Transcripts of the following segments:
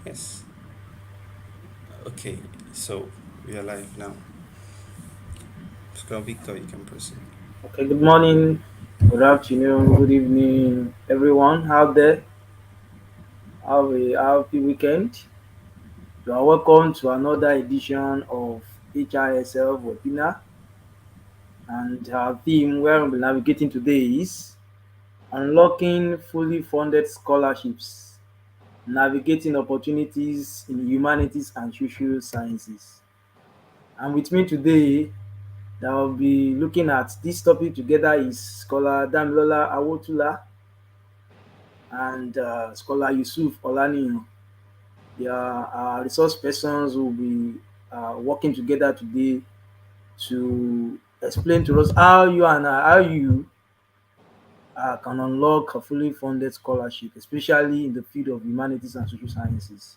Yes. Okay. So we are live now. Mr. Victor, you can proceed. Okay, good morning, good afternoon, good evening, everyone out there. Have a happy weekend. You are welcome to another edition of HISL webinar. And our theme where we'll be navigating today is unlocking fully funded scholarships, navigating opportunities in humanities and social sciences. And with me today, that will be looking at this topic together is scholar Damilola Awotula and scholar Yusuf Olaniyan. They are resource persons who will be working together today to explain to us how you can unlock a fully funded scholarship, especially in the field of humanities and social sciences.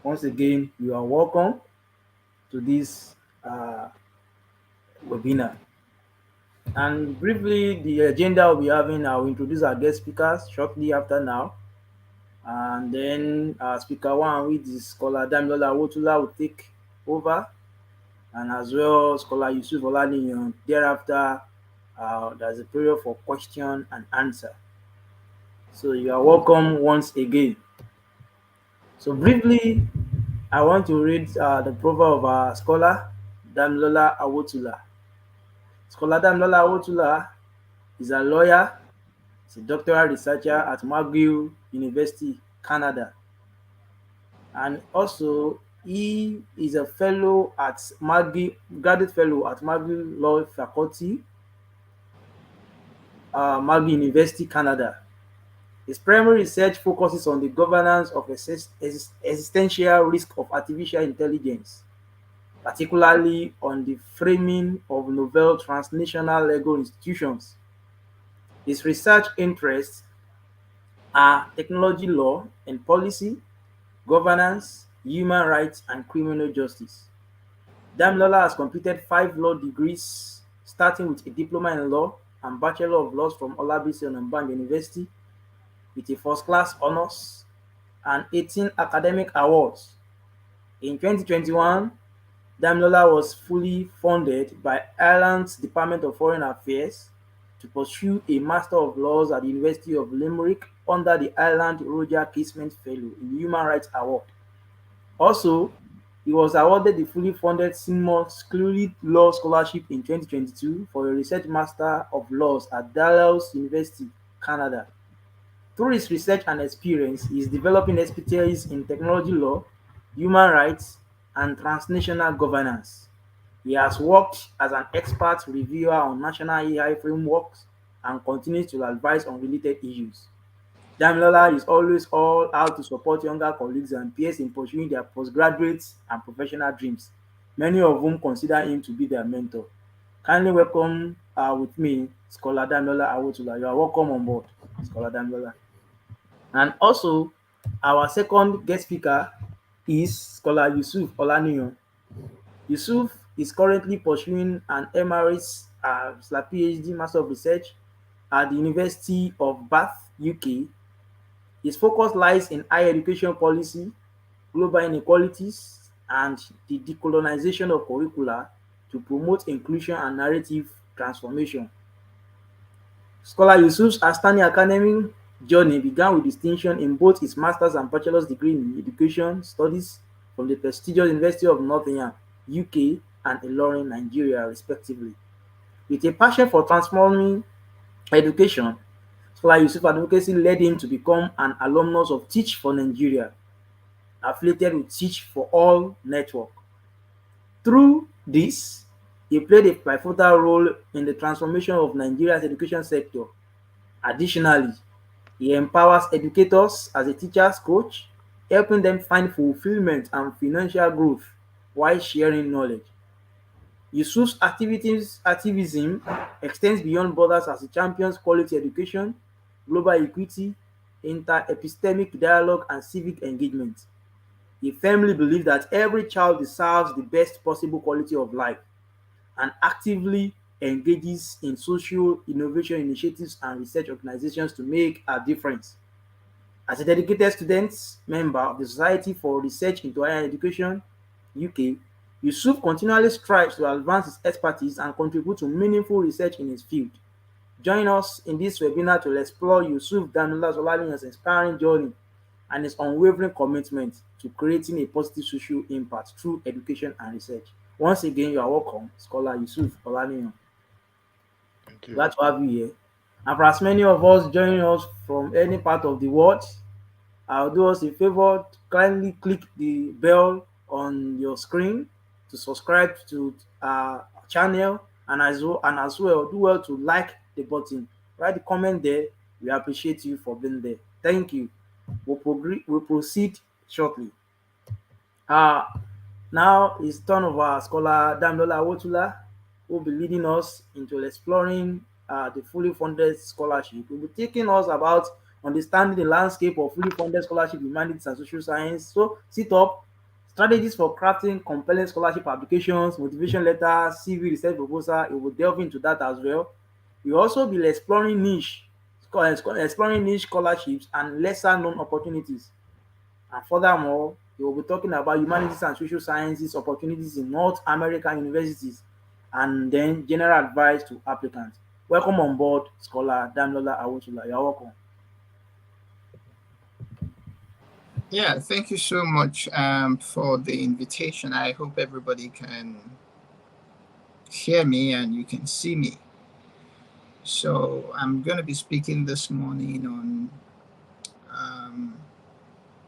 Once again, you are welcome to this uh, webinar. And briefly, the agenda we'll be having, I'll introduce our guest speakers shortly after now. And then speaker one, which is scholar Damilola Awotula, will take over, and as well scholar Yusuf Olaniyan. Thereafter, there's a period for question and answer. So you are welcome once again. So briefly, I want to read the profile of our scholar Damilola Awotula. Scholar Damilola Awotula is a lawyer, is a doctoral researcher at McGill University, Canada, and also he is a fellow at McGill, graduate fellow at McGill Law Faculty, McGill University, Canada. His primary research focuses on the governance of existential risk of artificial intelligence, particularly on the framing of novel transnational legal institutions. His research interests are technology law and policy, governance, human rights, and criminal justice. Damilola has completed 5 law degrees, starting with a diploma in law and Bachelor of Laws from Olabisi Onabanjo University with a first-class honors and 18 academic awards. In 2021, Damilola was fully funded by Ireland's Department of Foreign Affairs to pursue a Master of Laws at the University of Limerick under the Ireland Roger Casement Fellow in Human Rights Award. Also, he was awarded the fully funded Seymour Scully Law Scholarship in 2022 for a research Master of Laws at Dalhousie University, Canada. Through his research and experience, he is developing expertise in technology law, human rights, and transnational governance. He has worked as an expert reviewer on national AI frameworks and continues to advise on related issues. Damilola is always all out to support younger colleagues and peers in pursuing their postgraduate and professional dreams, many of whom consider him to be their mentor. Kindly welcome with me Scholar Damilola Awotula. You are welcome on board, Scholar Damilola. And also, our second guest speaker is Scholar Yusuf Olaniyan. Yusuf is currently pursuing an MRS PhD Master of Research at the University of Bath, UK. His focus lies in higher education policy, global inequalities, and the decolonization of curricula to promote inclusion and narrative transformation. Scholar Yusuf's outstanding academic journey began with distinction in both his master's and bachelor's degree in education studies from the prestigious University of Nottingham, UK, and Ilorin, Nigeria, respectively. With a passion for transforming education, Scholar Yusuf advocacy led him to become an alumnus of Teach for Nigeria, affiliated with Teach for All network. Through this, he played a pivotal role in the transformation of Nigeria's education sector. Additionally, he empowers educators as a teacher's coach, helping them find fulfillment and financial growth while sharing knowledge. Yusuf's activism extends beyond borders as he champions quality education, global equity, inter-epistemic dialogue, and civic engagement. He firmly believes that every child deserves the best possible quality of life and actively engages in social innovation initiatives and research organizations to make a difference. As a dedicated student member of the Society for Research into Higher Education (UK), Yusuf continually strives to advance his expertise and contribute to meaningful research in his field. Join us in this webinar to explore Yusuf Olaniyan's inspiring journey and his unwavering commitment to creating a positive social impact through education and research. Once again, you are welcome, Scholar Yusuf Olaniyan. Thank you. Glad to have you here. And for as many of us joining us from any part of the world, I'll do us a favor, kindly click the bell on your screen to subscribe to our channel, and as well do well to like the button. Write the comment there. We appreciate you for being there. Thank you. We'll proceed shortly. Uh, Now it's turn of our scholar Damilola Awotula, who will be leading us into exploring the fully funded scholarship. He will be taking us about understanding the landscape of fully funded scholarship in humanities and social science. So sit up, strategies for crafting compelling scholarship applications, motivation letters, CV research proposal. He will delve into that as well. We will also be exploring niche scholarships and lesser known opportunities. And furthermore, we will be talking about humanities and social sciences opportunities in North American universities and then general advice to applicants. Welcome on board, Scholar Damilola Awotula. You're welcome. Yeah, thank you so much for the invitation. I hope everybody can hear me and you can see me. So I'm going to be speaking this morning on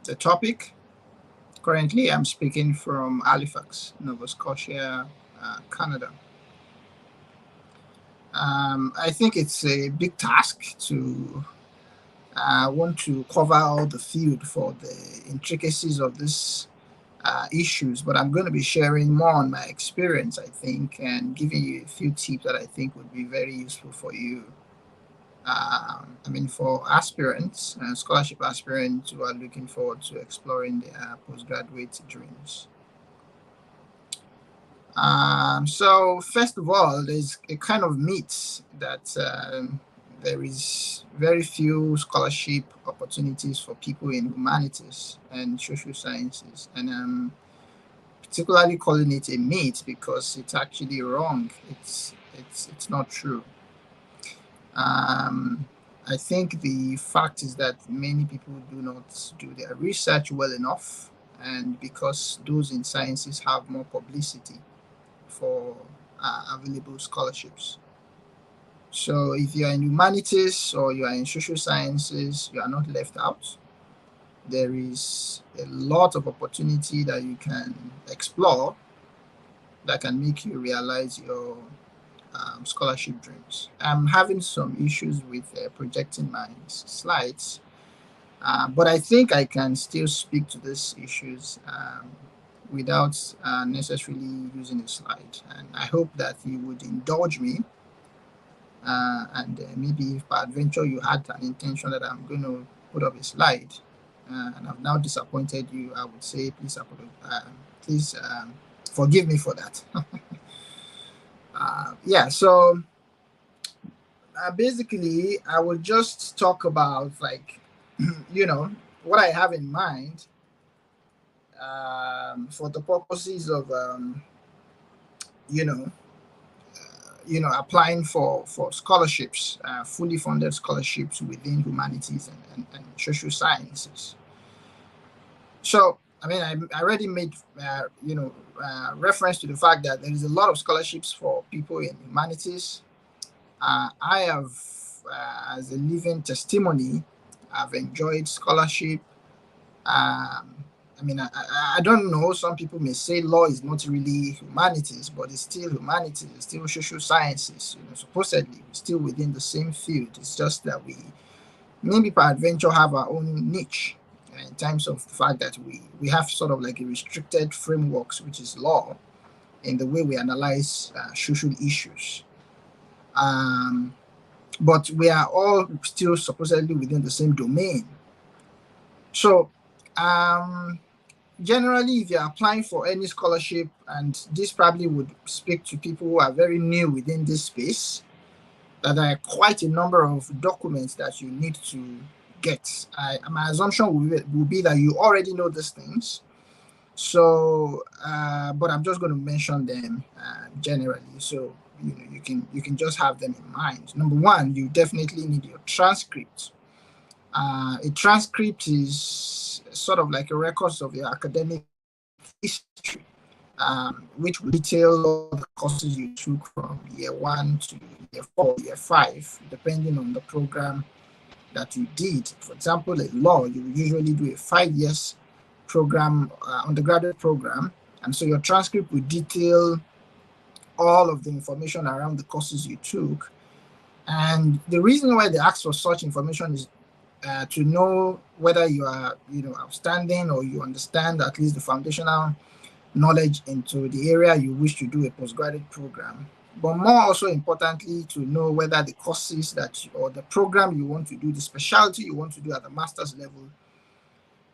the topic. Currently, I'm speaking from Halifax, Nova Scotia, Canada. I think it's a big task to want to cover all the field for the intricacies of this issues, but I'm going to be sharing more on my experience, I think, and giving you a few tips that I think would be very useful for you. For aspirants, scholarship aspirants who are looking forward to exploring their postgraduate dreams. So first of all, there's a kind of myth that there is very few scholarship opportunities for people in humanities and social sciences, and I'm particularly calling it a myth because it's actually wrong. It's not true. I think the fact is that many people do not do their research well enough, and because those in sciences have more publicity for available scholarships. So if you are in humanities or you are in social sciences, you are not left out. There is a lot of opportunity that you can explore that can make you realize your scholarship dreams. I'm having some issues with projecting my slides, but I think I can still speak to these issues without necessarily using a slide. And I hope that you would indulge me. And maybe if by adventure you had an intention that I'm going to put up a slide and I've now disappointed you, I would say please forgive me for that. So basically I will just talk about what I have in mind for the purposes of applying for scholarships, fully funded scholarships within humanities and social sciences. So I already made reference to the fact that there is a lot of scholarships for people in humanities. I have, as a living testimony, I've enjoyed scholarship. I don't know. Some people may say law is not really humanities, but it's still humanities. It's still social sciences. Supposedly, we're still within the same field. It's just that we maybe by adventure have our own niche in terms of the fact that we have sort of like a restricted frameworks, which is law, in the way we analyze social issues. But we are all still supposedly within the same domain. So generally, if you're applying for any scholarship, and this probably would speak to people who are very new within this space, that there are quite a number of documents that you need to get. My assumption will be that you already know these things. So, but I'm just going to mention them generally. So you can just have them in mind. Number one, you definitely need your transcript. A transcript is sort of like a record of your academic history, which will detail all the courses you took from year 1 to year 4, year 5, depending on the program that you did. For example, in law, you usually do a 5 years program, undergraduate program, and so your transcript will detail all of the information around the courses you took. And the reason why they ask for such information is to know whether you are, outstanding, or you understand at least the foundational knowledge into the area you wish to do a postgraduate program. But more also importantly, to know whether the courses or the program you want to do, the specialty you want to do at the master's level,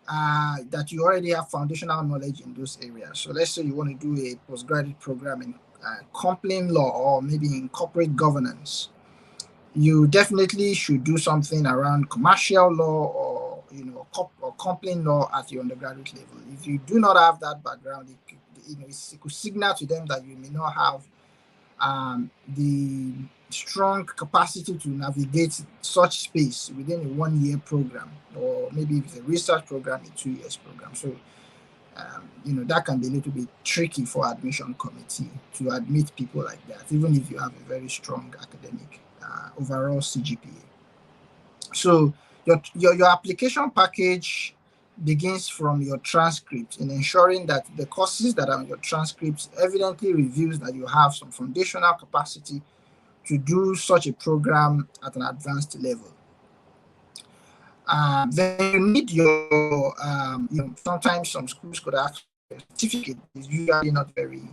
that you already have foundational knowledge in those areas. So let's say you want to do a postgraduate program in complaint law, or maybe in corporate governance. You definitely should do something around commercial law, or complaint law at your undergraduate level. If you do not have that background, it could signal to them that you may not have the strong capacity to navigate such space within a 1-year program, or maybe if it's a research program, a 2 years program. So that can be a little bit tricky for admission committee to admit people like that, even if you have a very strong academic overall CGPA. So your application package begins from your transcript, in ensuring that the courses that are on your transcripts evidently reveals that you have some foundational capacity to do such a program at an advanced level. Then you need your, sometimes some schools could ask for a certificate. It's usually not very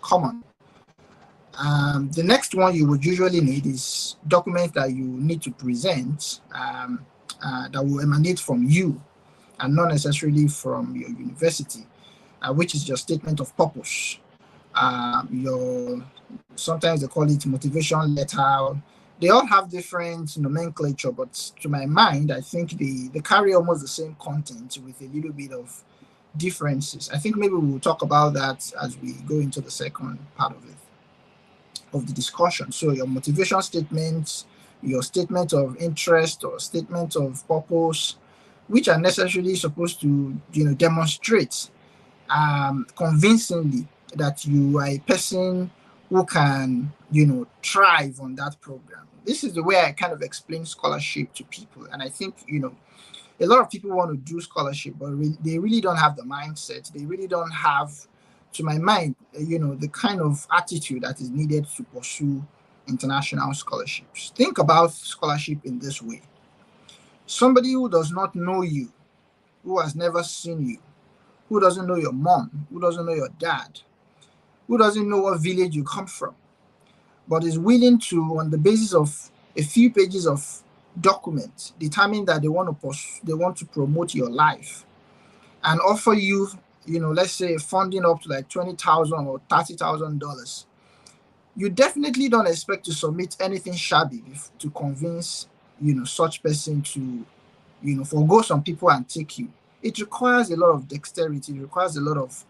common. The next one you would usually need is documents that you need to present that will emanate from you and not necessarily from your university, which is your statement of purpose, sometimes they call it motivation letter. They all have different nomenclature, but to my mind, I think they carry almost the same content with a little bit of differences. I think maybe we'll talk about that as we go into the second part of the discussion. So your motivation statements, your statement of interest or statement of purpose, which are necessarily supposed to demonstrate convincingly that you are a person who can thrive on that program. This is the way I kind of explain scholarship to people, and I think a lot of people want to do scholarship, but they really don't have the mindset. They really don't have, to my mind, the kind of attitude that is needed to pursue international scholarships. Think about scholarship in this way. Somebody who does not know you, who has never seen you, who doesn't know your mom, who doesn't know your dad, who doesn't know what village you come from, but is willing to, on the basis of a few pages of documents, determine that they want to promote your life and offer you, let's say funding up to like $20,000 or $30,000. You definitely don't expect to submit anything shabby to convince such person to forgo some people and take you. It requires a lot of dexterity. It requires a lot of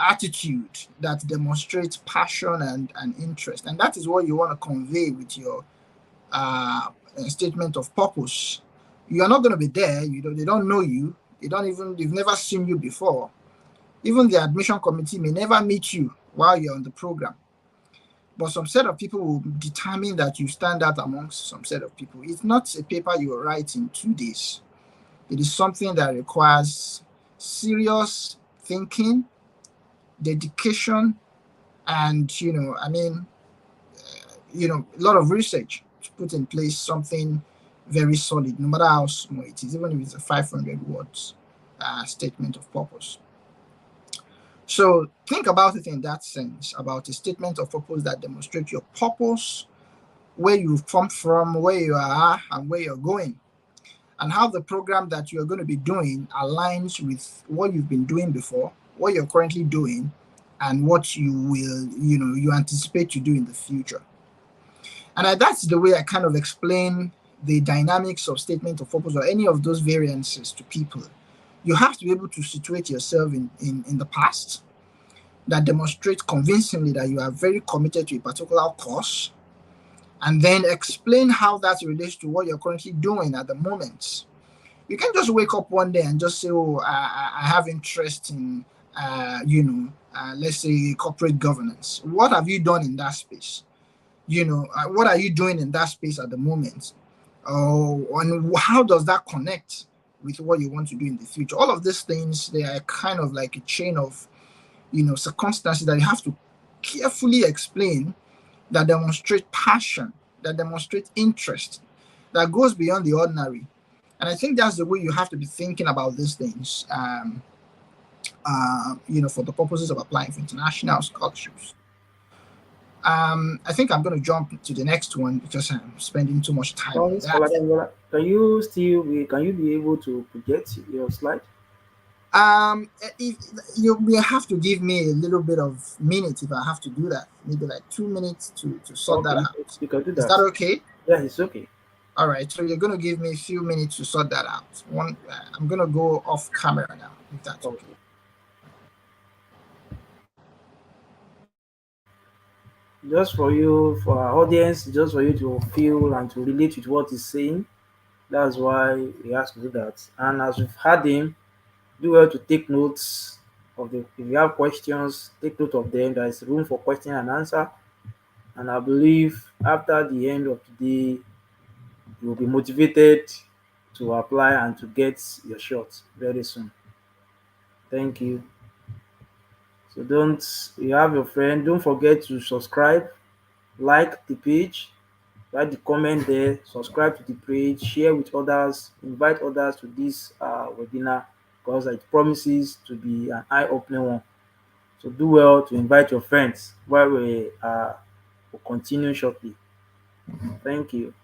attitude that demonstrates passion and interest, and that is what you want to convey with your statement of purpose. You are not going to be there. They don't know you. They've never seen you before. Even the admission committee may never meet you while you're on the program. But some set of people will determine that you stand out amongst some set of people. It's not a paper you will write in 2 days. It is something that requires serious thinking, dedication, and a lot of research to put in place something very solid, no matter how small it is, even if it's a 500 words statement of purpose. So think about it in that sense, about a statement of purpose that demonstrates your purpose, where you've come from, where you are, and where you're going, and how the program that you're going to be doing aligns with what you've been doing before, what you're currently doing, and what you will, you anticipate to do in the future. And that's the way I kind of explain the dynamics of statement of purpose or any of those variances to people, you have to be able to situate yourself in the past that demonstrates convincingly that you are very committed to a particular cause, and then explain how that relates to what you're currently doing at the moment. You can't just wake up one day and just say, "Oh, I have interest in, let's say corporate governance." What have you done in that space? What are you doing in that space at the moment? Oh, and how does that connect with what you want to do in the future? All of these things, they are kind of like a chain of, circumstances that you have to carefully explain, that demonstrate passion, that demonstrate interest, that goes beyond the ordinary. And I think that's the way you have to be thinking about these things, for the purposes of applying for international scholarships. I think I'm going to jump to the next one because I'm spending too much time on Once, that. can you be able to project your slide? If you will have to give me a little bit of minute if I have to do that, maybe like 2 minutes to sort Okay, that out. you can do Is that that. okay? Yeah, it's okay. All right. So you're gonna give me a few minutes to sort that out. I'm gonna go off camera now, if that's okay. Okay. Just for you, for our audience, just for you to feel and to relate with what he's saying. That's why we asked to do that. And as we've had him, do well to take notes of the. If you have questions, take note of them. There is room for question and answer. And I believe after the end of the day, you will be motivated to apply and to get your shot very soon. Thank you. So don't you have your friend, don't forget to subscribe, like the page, write the comment there, subscribe to the page, share with others, invite others to this webinar because it promises to be an eye-opening one. So do well to invite your friends while we will continue shortly. Thank you.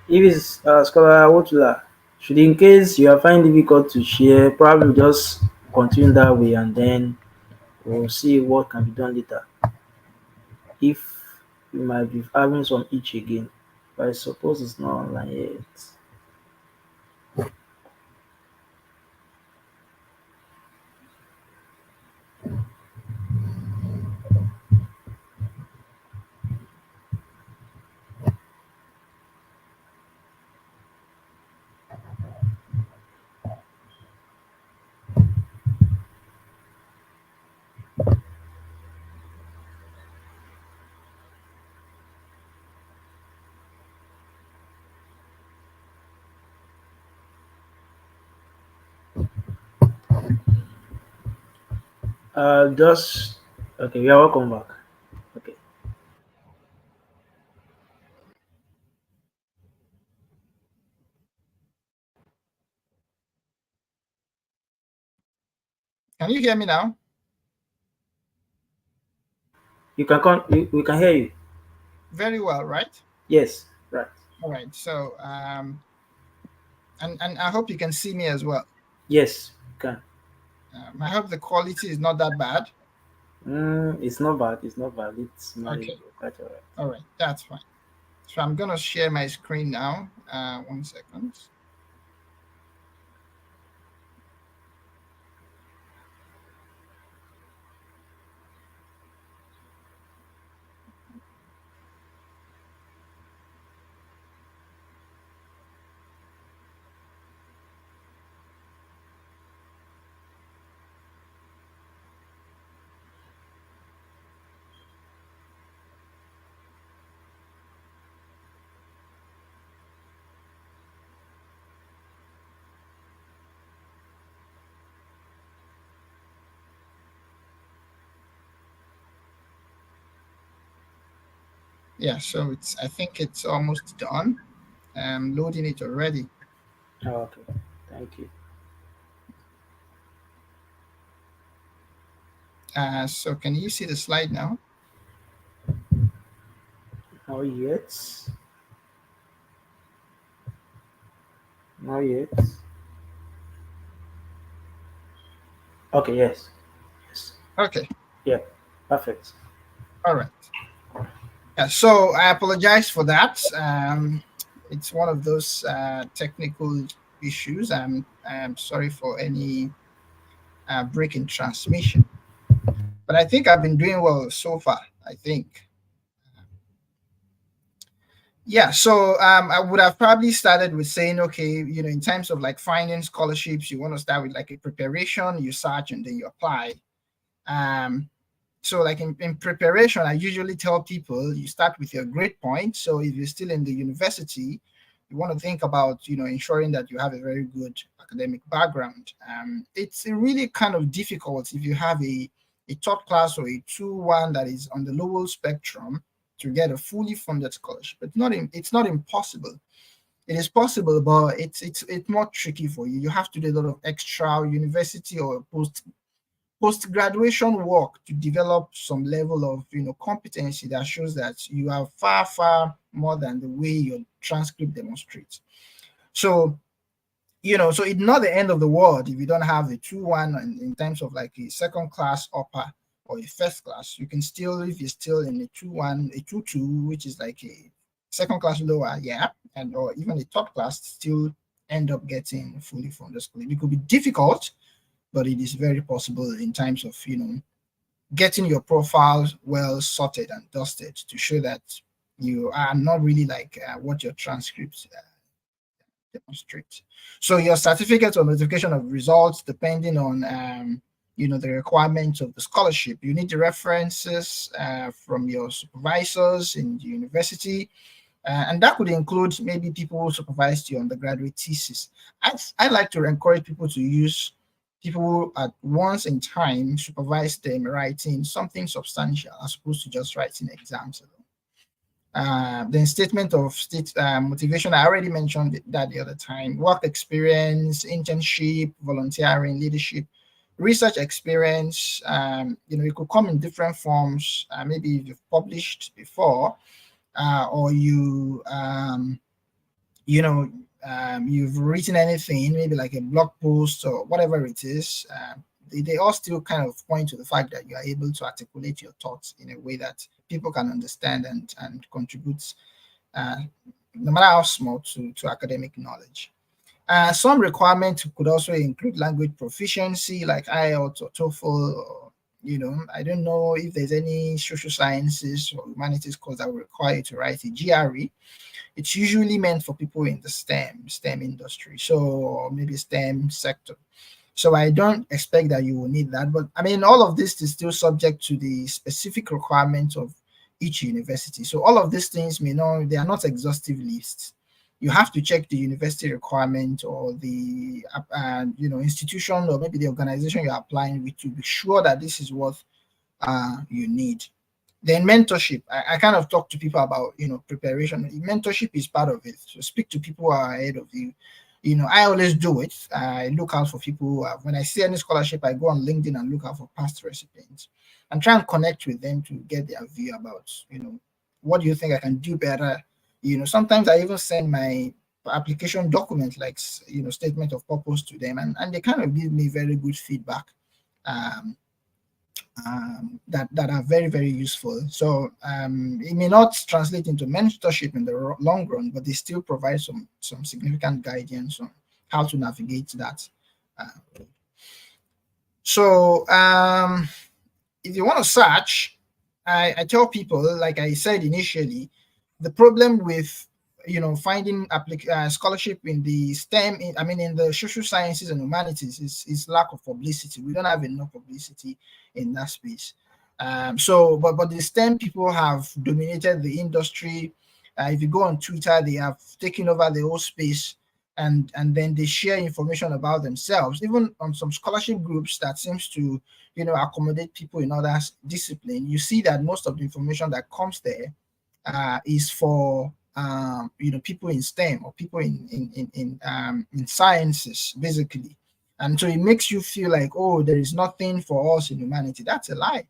If it's Scholar Awotula, should in case you are finding difficult to share, probably just continue that way and then we'll see what can be done later. If you might be having some itch again, but I suppose it's not online yet. Just okay. We are welcome back. Okay. Can you hear me now? You can come. We can hear you. Very well, right? Yes. Right. All right. So and I hope you can see me as well. Yes. You can. I hope the quality is not that bad. It's not bad. It's not bad. It's Okay. manageable. Quite alright. All right. That's fine. So I'm gonna share my screen now. 1 second. Yeah, so it's I think it's almost done. I'm loading it already. Okay, thank you. So can you see the slide now? Not yet. Not yet. Okay, yes. Yes. Okay, Yeah, perfect. all right. Yeah, so I apologize for that. It's one of those technical issues. I'm sorry for any break in transmission, but I think I've been doing well so far. I think. Yeah, so I would have probably started with saying, okay, in terms of like finding scholarships, you want to start with like a preparation, you search, and then you apply. Um, so like in preparation, I usually tell people you start with your grade point. So if you're still in the university, you want to think about ensuring that you have a very good academic background. It's really kind of difficult if you have a third class or a 2-1 that is on the lower spectrum to get a fully funded scholarship. It's not impossible. It is possible, but it's more tricky for you. You have to do a lot of extra university or post graduation work to develop some level of competency that shows that you are far more than the way your transcript demonstrates. So so it's not the end of the world if you don't have a 2-1 in terms of like a second class upper or a first class. You can still, if you're still in a 2-1, a 2-2, which is like a second class lower, yeah, and or even a third class, still end up getting fully funded school. It could be difficult, but it is very possible in terms of getting your profile well sorted and dusted to show that you are not really like what your transcripts demonstrate. So your certificate or notification of results, depending on the requirements of the scholarship, you need the references from your supervisors in the university, and that could include maybe people who supervised your undergraduate thesis. I like to encourage people to use people who at once in time supervise them writing something substantial as opposed to just writing exams alone. Then statement of state motivation, I already mentioned that the other time. Work experience, internship, volunteering, leadership, research experience. It could come in different forms. Maybe you've published before, or you've written anything, maybe like a blog post or whatever it is. They all still kind of point to the fact that you are able to articulate your thoughts in a way that people can understand and contribute, uh, no matter how small, to academic knowledge. Some requirements could also include language proficiency like IELTS or TOEFL. Or, I don't know if there's any social sciences or humanities course that will require you to write a GRE. It's usually meant for people in the STEM industry, so maybe STEM sector. So I don't expect that you will need that. But I mean, all of this is still subject to the specific requirements of each university. So all of these things they are not exhaustive lists. You have to check the university requirement or the institution or maybe the organization you're applying with to be sure that this is what you need. Then mentorship. I kind of talk to people about preparation. Mentorship is part of it. So speak to people who are ahead of you. I always do it. I look out for people who have, when I see any scholarship, I go on LinkedIn and look out for past recipients and try and connect with them to get their view about, what do you think I can do better? Sometimes I even send my application document, like, statement of purpose to them, and they kind of give me very good feedback. Um, that are very, very useful. So it may not translate into mentorship in the long run, but they still provide some significant guidance on how to navigate that. So if you want to search, I tell people, like I said initially, the problem with finding scholarship in the STEM, in the social sciences and humanities is lack of publicity. We don't have enough publicity in that space. But the STEM people have dominated the industry. If you go on Twitter, they have taken over the whole space, and then they share information about themselves, even on some scholarship groups that seems to accommodate people in other discipline. You see that most of the information that comes there is for people in STEM or people in sciences, basically. And so it makes you feel like, oh, there is nothing for us in humanity. That's a lie.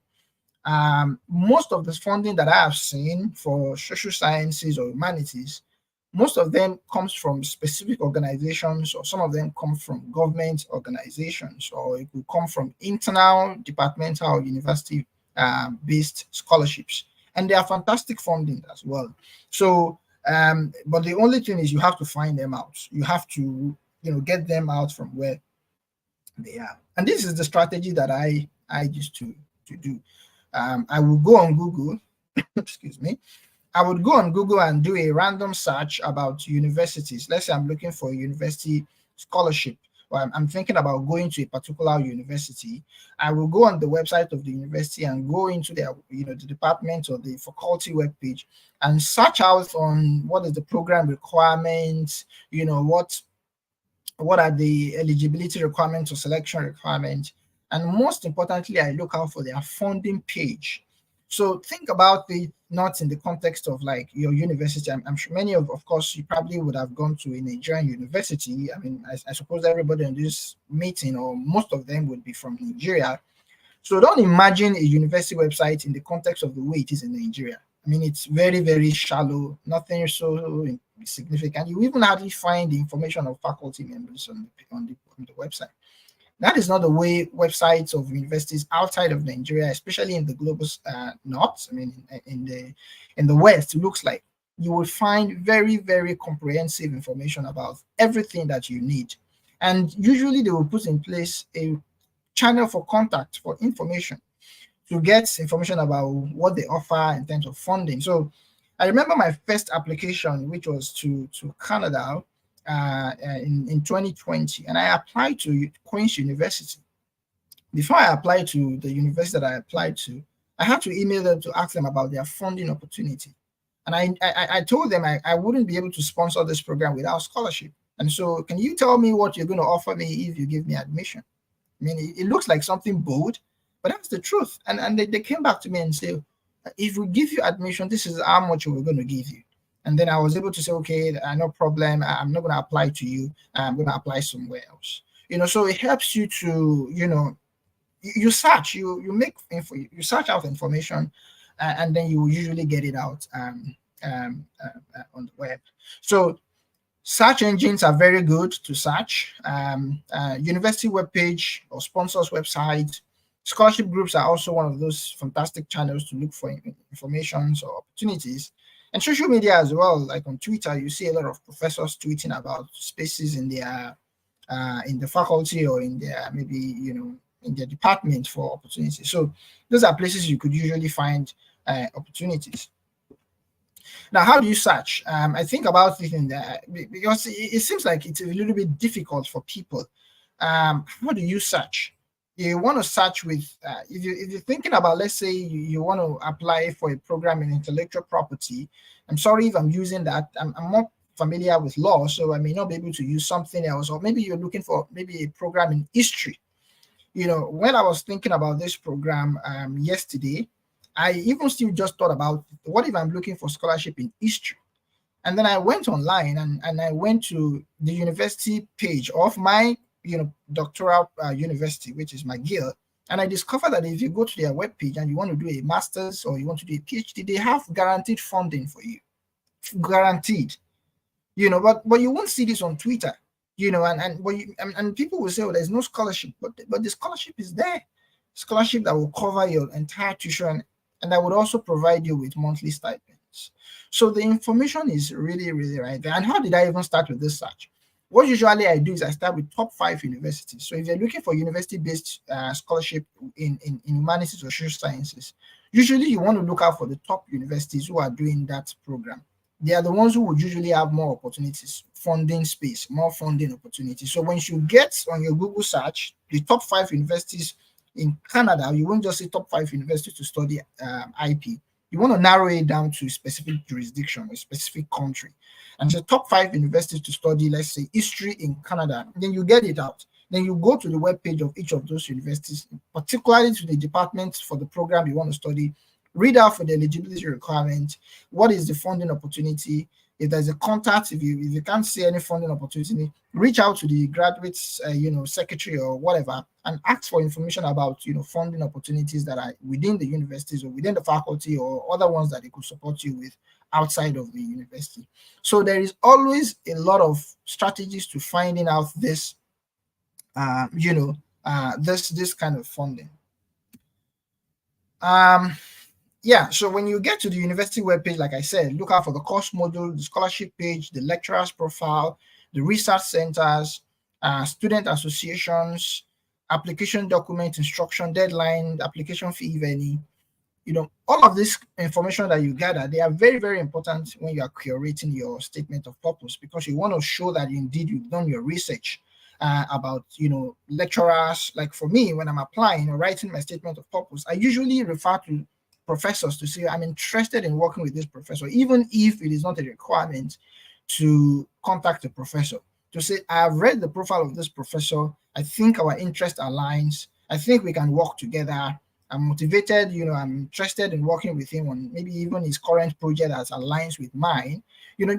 Most of the funding that I have seen for social sciences or humanities, most of them comes from specific organizations, or some of them come from government organizations, or it will come from internal departmental or university based scholarships, and they are fantastic funding as well. So but the only thing is you have to find them out. You have to get them out from where they are. And this is the strategy that I used to do. I will go on Google, excuse me. I would go on Google and do a random search about universities. Let's say I'm looking for a university scholarship, or I'm thinking about going to a particular university. I will go on the website of the university and go into their, the department or the faculty webpage and search out on what is the program requirements, what are the eligibility requirements or selection requirements. And most importantly, I look out for their funding page. So think about it not in the context of like your university. I'm sure many of course, you probably would have gone to a Nigerian university. I mean, I suppose everybody in this meeting, or most of them, would be from Nigeria. So don't imagine a university website in the context of the way it is in Nigeria. I mean, it's very, very shallow, nothing so significant. You even hardly find the information of faculty members on the website. That is not the way websites of universities outside of Nigeria, especially in the global north, I mean, in the West, looks like. You will find very, very comprehensive information about everything that you need. And usually they will put in place a channel for contact for information, to get information about what they offer in terms of funding. So I remember my first application, which was to Canada, in 2020, and I applied to Queen's University. Before I applied to the university that I applied to, I had to email them to ask them about their funding opportunity. And I told them I wouldn't be able to sponsor this program without scholarship. And so, can you tell me what you're going to offer me if you give me admission? I mean, it looks like something bold, but that's the truth. And they came back to me and said, if we give you admission, this is how much we're going to give you. And then I was able to say, okay, no problem. I'm not going to apply to you. I'm going to apply somewhere else. So it helps you to, you search, you make info, you search out information, and then you will usually get it out on the web. So search engines are very good to search. University webpage or sponsors website. Scholarship groups are also one of those fantastic channels to look for information or opportunities. And social media as well, like on Twitter, you see a lot of professors tweeting about spaces in their in the faculty or in their maybe in their department for opportunities. So those are places you could usually find opportunities. Now, how do you search? I think about it because it seems like it's a little bit difficult for people. How do you search? You want to search with, if you're thinking about, let's say you want to apply for a program in intellectual property. I'm sorry if I'm using that. I'm more familiar with law, so I may not be able to use something else. Or maybe you're looking for maybe a program in history. When I was thinking about this program yesterday, I even still just thought about, what if I'm looking for scholarship in history? And then I went online and I went to the university page of my doctoral university, which is McGill, and I discovered that if you go to their webpage and you want to do a master's or you want to do a PhD, they have guaranteed funding for you, guaranteed. But you won't see this on Twitter, and people will say, "Oh, there's no scholarship," but the scholarship is there, scholarship that will cover your entire tuition, and that would also provide you with monthly stipends. So the information is really, really right there. And how did I even start with this search? What usually I do is I start with top 5 universities. So if you're looking for university-based scholarship in humanities or social sciences, usually you want to look out for the top universities who are doing that program. They are the ones who would usually have more opportunities, funding space, more funding opportunities. So once you get on your Google search, the top 5 universities in Canada, you won't just say top 5 universities to study IP. You want to narrow it down to a specific jurisdiction, a specific country. And the top 5 universities to study, let's say, history in Canada. Then you get it out. Then you go to the webpage of each of those universities, particularly to the department for the program you want to study, read out for the eligibility requirement. What is the funding opportunity? If there's a contact, if you can't see any funding opportunity, reach out to the graduates, secretary or whatever, and ask for information about, funding opportunities that are within the universities or within the faculty or other ones that they could support you with outside of the university. So there is always a lot of strategies to finding out this, this kind of funding. Yeah, so when you get to the university webpage, like I said, look out for the course module, the scholarship page, the lecturer's profile, the research centers, student associations, application document, instruction deadline, application fee, if any. All of this information that you gather, they are very, very important when you are curating your statement of purpose, because you want to show that indeed you've done your research about, lecturers. Like for me, when I'm applying or writing my statement of purpose, I usually refer to professors to say I'm interested in working with this professor, even if it is not a requirement to contact a professor, to say I've read the profile of this professor, I think our interest aligns, I think we can work together, I'm motivated, I'm interested in working with him on maybe even his current project that aligns with mine,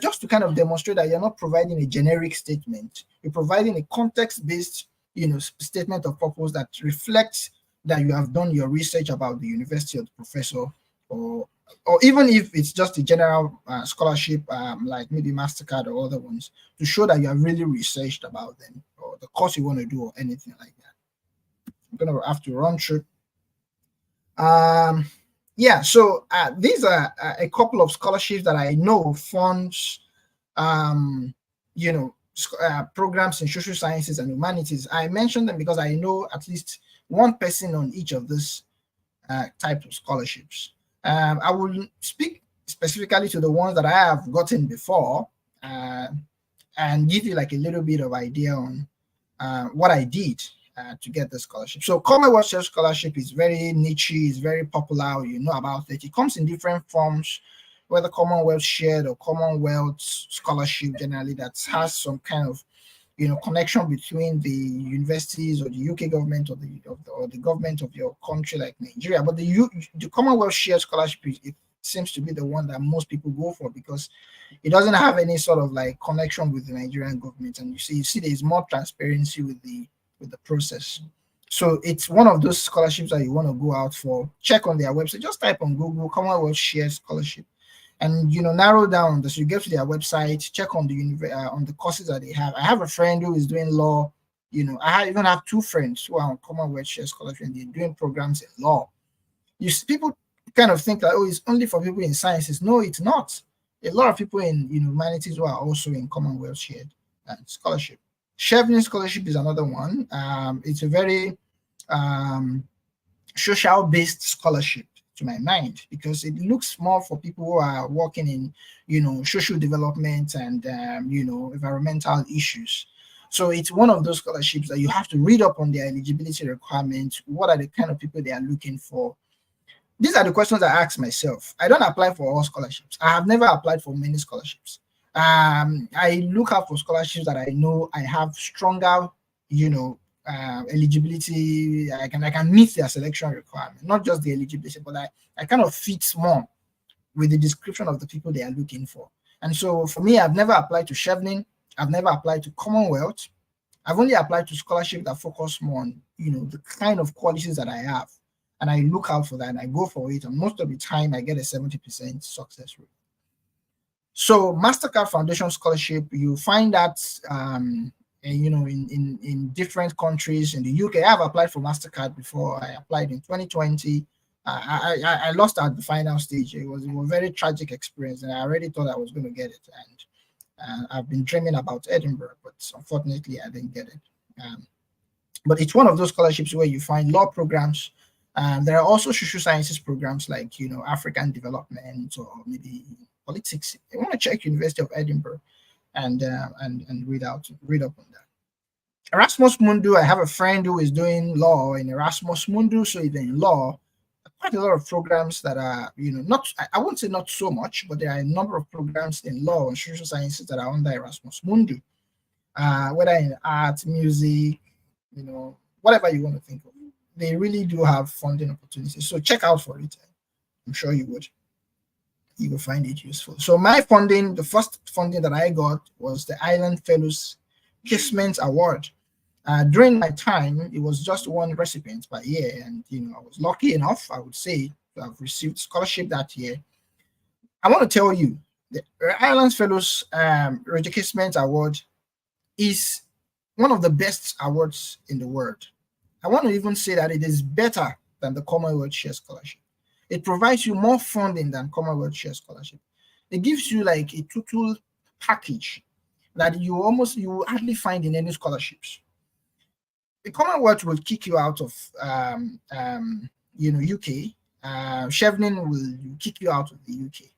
just to kind of demonstrate that you're not providing a generic statement, you're providing a context-based statement of purpose that reflects that you have done your research about the university or the professor, or even if it's just a general scholarship, like maybe MasterCard or other ones, to show that you have really researched about them or the course you want to do or anything like that. I'm going to have to run through. Yeah, so these are a couple of scholarships that I know funds, programs in social sciences and humanities. I mentioned them because I know at least one person on each of these types of scholarships. I will speak specifically to the ones that I have gotten before and give you like a little bit of idea on what I did to get the scholarship. So Commonwealth Share Scholarship is very niche, is very popular, you know about it. It comes in different forms, whether Commonwealth Shared or Commonwealth Scholarship generally, that has some kind of connection between the universities or the UK government or the government of your country like Nigeria. But the Commonwealth Shared Scholarship, it seems to be the one that most people go for because it doesn't have any sort of like connection with the Nigerian government, and you see there's more transparency with the process. So it's one of those scholarships that you want to go out for. Check on their website. Just type on Google Commonwealth Shared Scholarship, and narrow down. So you get to their website, check on the courses that they have. I have a friend who is doing law. I even have two friends who are on Commonwealth Shared Scholarship, and they're doing programs in law. People kind of think that, oh, it's only for people in sciences. No, it's not. A lot of people in humanities who are also in Commonwealth Shared Scholarship. Chevening Scholarship is another one. It's a very social-based scholarship to my mind, because it looks more for people who are working in social development and environmental issues. So it's one of those scholarships that you have to read up on their eligibility requirements. What are the kind of people they are looking for? These are the questions I ask myself. I don't apply for all scholarships. I have never applied for many scholarships. I look out for scholarships that I know I have stronger, eligibility. I can meet their selection requirement, not just the eligibility, but I kind of fit more with the description of the people they are looking for. And so for me, I've never applied to Chevening. I've never applied to Commonwealth. I've only applied to scholarship that focus more on, the kind of qualities that I have. And I look out for that and I go for it. And most of the time I get a 70% success rate. So MasterCard Foundation Scholarship, you find that, in different countries. In the UK, I have applied for MasterCard before. I applied in 2020. I lost at the final stage. It was a very tragic experience, and I already thought I was going to get it. And I've been dreaming about Edinburgh, but unfortunately, I didn't get it. But it's one of those scholarships where you find law programs. There are also social sciences programs like African development or maybe politics. You want to check University of Edinburgh and read up on that. Erasmus Mundus, I have a friend who is doing law in Erasmus Mundus, so even in law, quite a lot of programs that are, not, I won't say not so much, but there are a number of programs in law and social sciences that are under Erasmus Mundus, whether in art, music, whatever you want to think of. They really do have funding opportunities, so check out for it. I'm sure you would. You will find it useful. So my funding, the first funding that I got was the Island Fellows Kismet Award. During my time, it was just one recipient per year, and I was lucky enough, I would say, to have received scholarship that year. I want to tell you, the Island Fellows Kismet Award is one of the best awards in the world. I want to even say that it is better than the Commonwealth Share Scholarship. It provides you more funding than Commonwealth Share Scholarship. It gives you like a total package that you hardly find in any scholarships. The Commonwealth will kick you out of UK. Chevening will kick you out of the UK.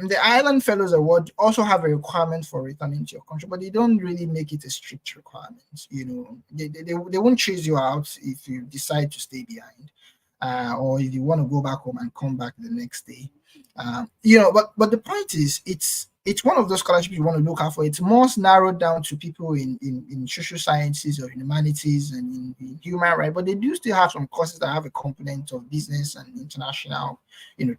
The Island Fellows Award also have a requirement for returning to your country, but they don't really make it a strict requirement. They won't chase you out if you decide to stay behind, or if you want to go back home and come back the next day. But the point is, it's one of those scholarships you want to look out for. It's more narrowed down to people in social sciences or humanities and in human rights, but they do still have some courses that have a component of business and international,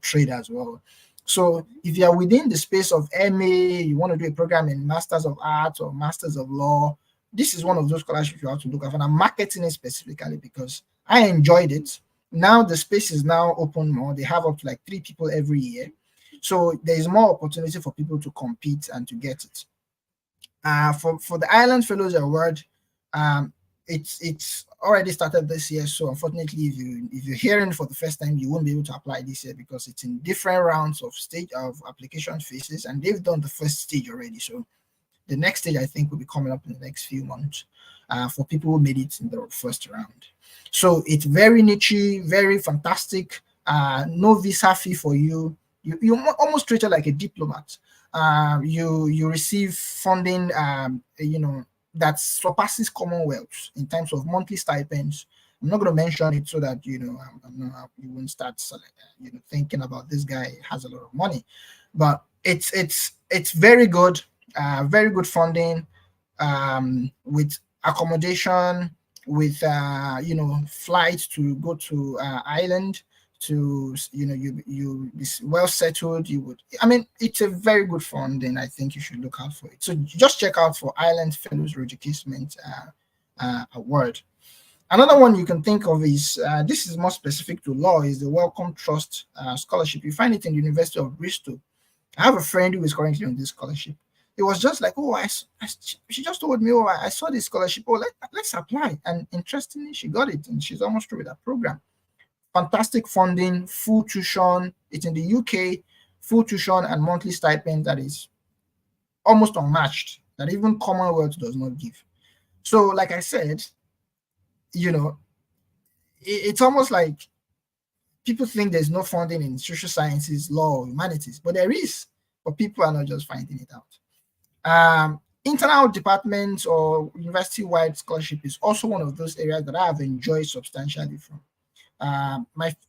trade as well. So if you are within the space of MA, you want to do a program in Masters of Arts or Masters of Law, this is one of those scholarships you have to look at. And I'm marketing it specifically because I enjoyed it. Now the space is now open more. They have up to like 3 people every year. So there is more opportunity for people to compete and to get it. For the Island Fellows Award, it's already started this year. So unfortunately, if you're hearing for the first time, you won't be able to apply this year because it's in different rounds of stage of application phases, and they've done the first stage already. So the next stage I think will be coming up in the next few months for people who made it in the first round. So it's very niche, very fantastic. No visa fee for you. You almost treat it like a diplomat. You receive funding, that surpasses Commonwealth in terms of monthly stipends. I'm not going to mention it so that you won't start thinking about this guy has a lot of money, but it's very good funding, with accommodation, with flights to go to Ireland, to you be well settled. It's a very good funding. I think you should look out for it. So just check out for Island Fellows Registration Award. Another one you can think of is this is more specific to law, is the Wellcome Trust Scholarship. You find it in the University of Bristol. I have a friend who is currently on this scholarship. It was just like, she just told me, I saw this scholarship. Let's apply. And interestingly, she got it, and she's almost through with that program. Fantastic funding, full tuition. It's in the UK, full tuition and monthly stipend that is almost unmatched, that even Commonwealth does not give. So, like I said, it's almost like people think there's no funding in social sciences, law, or humanities, but there is, but people are not just finding it out. Internal departments or university-wide scholarship is also one of those areas that I have enjoyed substantially from.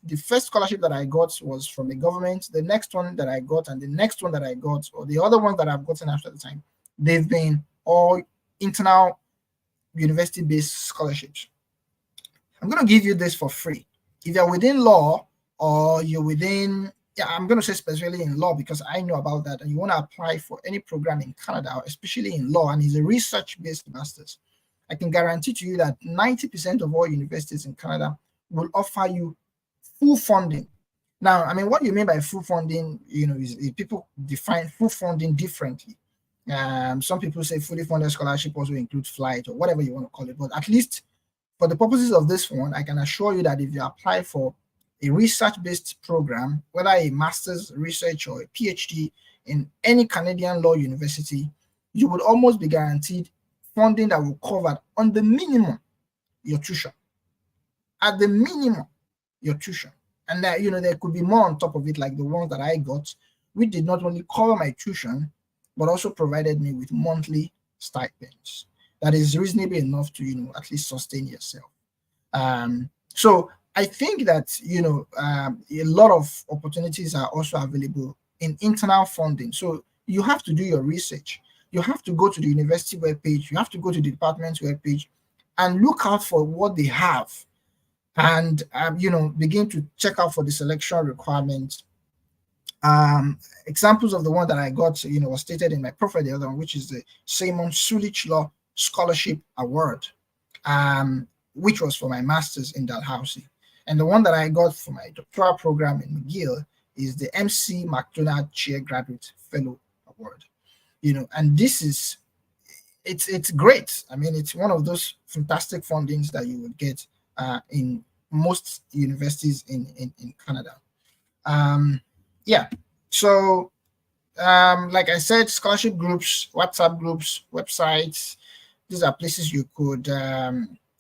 The first scholarship that I got was from the government. The next one that I got, and the next one that I got, or the other ones that I've gotten after the time, they've been all internal university-based scholarships. I'm going to give you this for free. If you're within law, or you're within, I'm going to say specifically in law because I know about that, and you want to apply for any program in Canada, especially in law, and it's a research-based master's, I can guarantee to you that 90% of all universities in Canada will offer you full funding. Now, what you mean by full funding, is people define full funding differently. Some people say fully funded scholarship also includes flight or whatever you want to call it. But at least for the purposes of this one, I can assure you that if you apply for a research-based program, whether a master's research or a PhD in any Canadian law university, you would almost be guaranteed funding that will cover on the minimum your tuition. At the minimum, your tuition. And that, there could be more on top of it, like the ones that I got, which did not only cover my tuition, but also provided me with monthly stipends. That is reasonably enough to, at least sustain yourself. So I think that, a lot of opportunities are also available in internal funding. So you have to do your research. You have to go to the university webpage. You have to go to the department's webpage and look out for what they have. and begin to check out for the selection requirements. Examples of the one that I got, was stated in my profile the other one, which is the Simon Sulich Law Scholarship Award, which was for my master's in Dalhousie. And the one that I got for my doctoral program in McGill is the MC McDonald Chair Graduate Fellow Award. And this is, it's great. I mean, it's one of those fantastic fundings that you would get in most universities in Canada. Yeah. So, like I said, scholarship groups, WhatsApp groups, websites, these are places you could,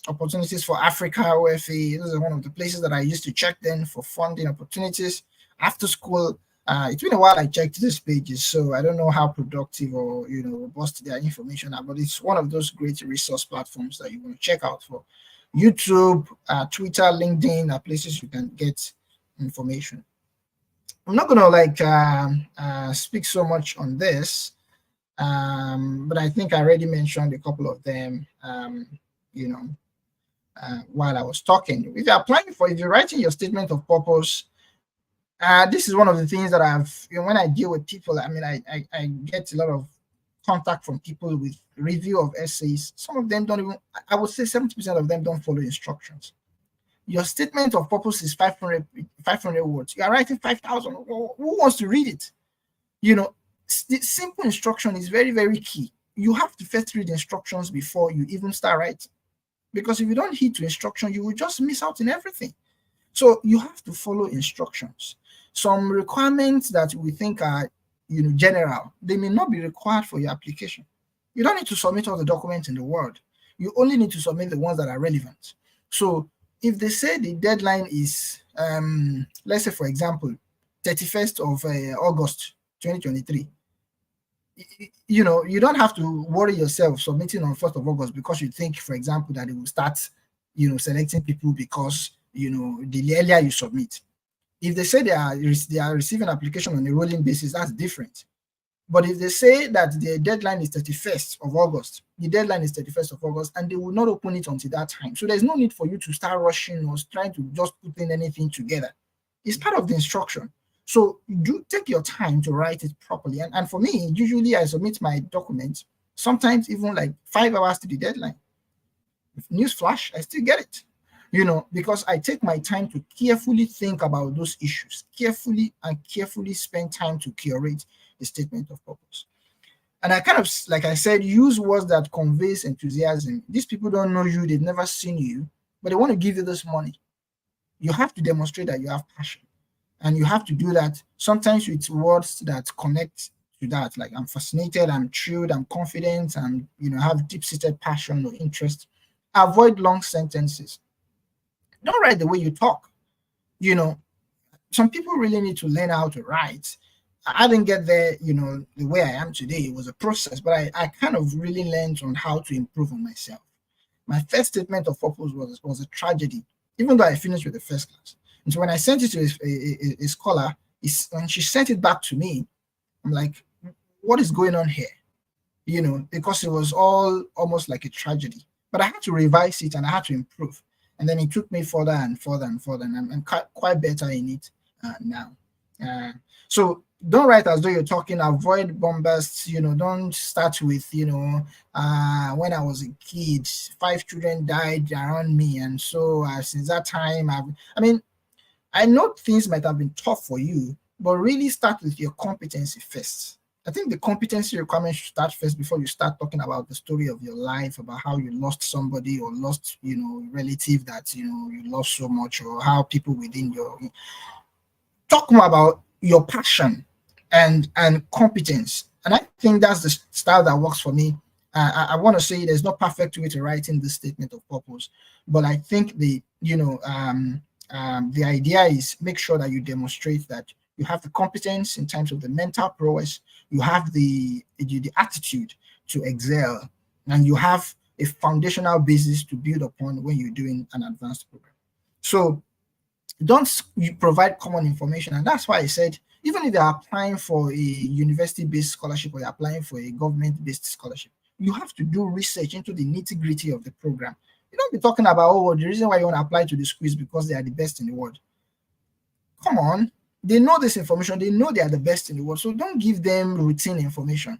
opportunities for Africa, OFA, those are one of the places that I used to check then for funding opportunities. After school, it's been a while I checked these pages, so I don't know how productive or, robust their information are, but it's one of those great resource platforms that you want to check out for. YouTube, Twitter, LinkedIn are places you can get information. I'm not gonna speak so much on this, but I think I already mentioned a couple of them, while I was talking. If you're writing your statement of purpose, this is one of the things that when I deal with people, I mean, I get a lot of contact from people with review of essays. Some of them don't even, I would say 70% of them don't follow instructions. Your statement of purpose is 500 words. You are writing 5,000. Who wants to read it? The simple instruction is very, very key. You have to first read instructions before you even start writing. Because if you don't heed to instruction, you will just miss out in everything. So you have to follow instructions. Some requirements that we think are, general, they may not be required for your application. You don't need to submit all the documents in the world. You only need to submit the ones that are relevant. So if they say the deadline is, let's say, for example, 31st of August 2023, you don't have to worry yourself submitting on 1st of August because you think, for example, that it will start, selecting people because, the earlier you submit. If they say they are receiving application on a rolling basis, that's different. But if they say that the deadline is 31st of August, the deadline is 31st of August, and they will not open it until that time. So there's no need for you to start rushing or trying to just put in anything together. It's part of the instruction. So do take your time to write it properly. And for me, usually I submit my documents, sometimes even like 5 hours to the deadline. If news flash, I still get it. Because I take my time to carefully think about those issues, carefully spend time to curate a statement of purpose. And I kind of, like I said, use words that conveys enthusiasm. These people don't know you, they've never seen you, but they want to give you this money. You have to demonstrate that you have passion. And you have to do that sometimes with words that connect to that. Like, I'm fascinated, I'm thrilled, I'm confident, and have deep-seated passion or interest. Avoid long sentences. Don't write the way you talk. Some people really need to learn how to write. I didn't get there, the way I am today. It was a process, but I kind of really learned on how to improve on myself. My first statement of purpose was a tragedy, even though I finished with the first class. And so when I sent it to a scholar, when she sent it back to me, I'm like, what is going on here? Because it was all almost like a tragedy. But I had to revise it and I had to improve. And then it took me further and further and further, and I'm quite better in it now. So don't write as though you're talking. Avoid bombasts. Don't start with, when I was a kid, 5 children died around me, and so since that time, I know things might have been tough for you, but really start with your competency first. I think the competency requirement should start first before you start talking about the story of your life, about how you lost somebody or lost, relative that, you lost so much, or how people within your... Talk more about your passion and competence. And I think that's the style that works for me. I want to say there's no perfect way to write in this statement of purpose, but I think the idea is make sure that you demonstrate that you have the competence in terms of the mental prowess, you have the attitude to excel, and you have a foundational basis to build upon when you're doing an advanced program. So don't you provide common information. And that's why I said, even if you're applying for a university-based scholarship or you're applying for a government-based scholarship, you have to do research into the nitty-gritty of the program. You don't be talking about, oh, the reason why you want to apply to the school is because they are the best in the world. Come on. They know this information. They know they are the best in the world. So don't give them routine information.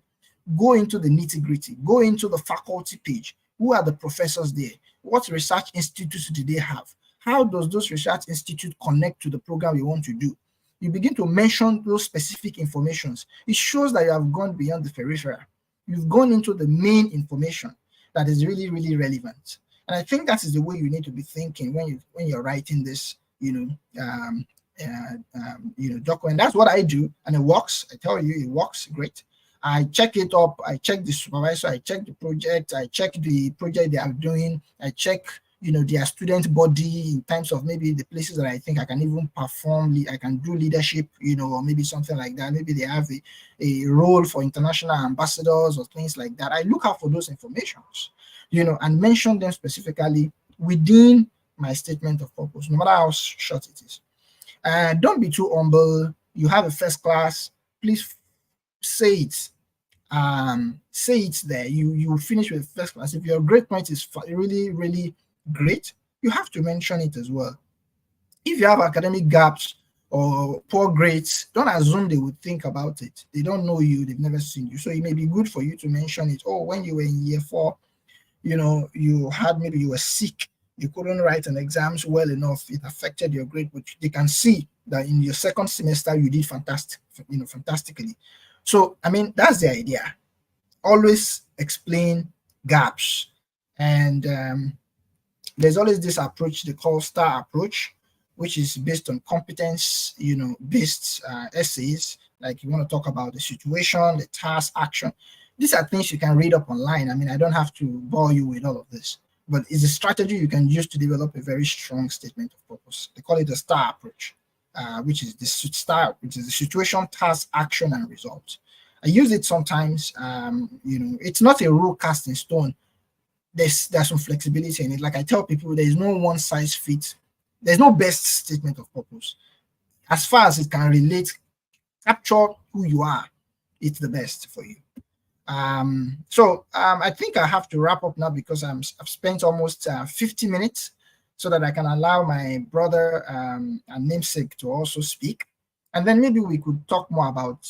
Go into the nitty gritty. Go into the faculty page. Who are the professors there? What research institutes do they have? How does those research institutes connect to the program you want to do? You begin to mention those specific informations. It shows that you have gone beyond the peripheral. You've gone into the main information that is really, really relevant. And I think that is the way you need to be thinking when you're writing this, document. That's what I do, and it works. I tell you, it works great. I check it up. I check the supervisor. I check the project. I check the project they are doing. I check, their student body in terms of maybe the places that I think I can even perform. I can do leadership, or maybe something like that. Maybe they have a role for international ambassadors or things like that. I look out for those informations, and mention them specifically within my statement of purpose, no matter how short it is. Don't be too humble. You have a first class. Please say it. Say it there. You finish with first class. If your grade point is really, really great, you have to mention it as well. If you have academic gaps or poor grades, don't assume they would think about it. They don't know you. They've never seen you. So it may be good for you to mention it. Oh, when you were in year 4, maybe you were sick. You couldn't write an exams well enough. It affected your grade, but they can see that in your second semester you did fantastically. So, that's the idea. Always explain gaps. And there's always this approach they call STAR approach, which is based on competence, based essays. Like you want to talk about the situation, the task, action. These are things you can read up online. I don't have to bore you with all of this, but it's a strategy you can use to develop a very strong statement of purpose. They call it the STAR approach, which is the situation, task, action, and result. I use it sometimes. It's not a rule cast in stone. There's some flexibility in it. Like I tell people, there is no one size fits. There's no best statement of purpose. As far as it can relate, capture who you are, it's the best for you. I think I have to wrap up now because I've spent almost 50 minutes so that I can allow my brother and namesake to also speak. And then maybe we could talk more about,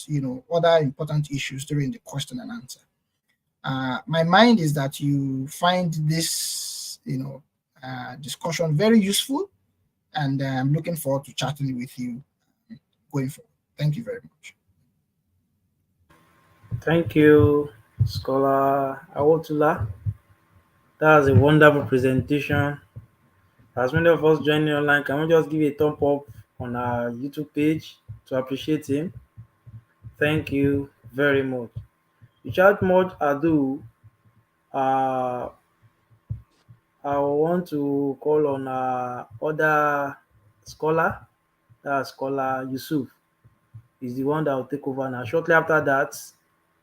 other important issues during the question and answer. My mind is that you find this, discussion very useful, and I'm looking forward to chatting with you going forward. Thank you very much. Thank you, Scholar Awotula. That was a wonderful presentation. As many of us joining online, can we just give a thumb up on our YouTube page to appreciate him? Thank you very much. Without much ado, uh, I want to call on our other scholar, that's Scholar Yusuf. Is the one that will take over now. Shortly after that,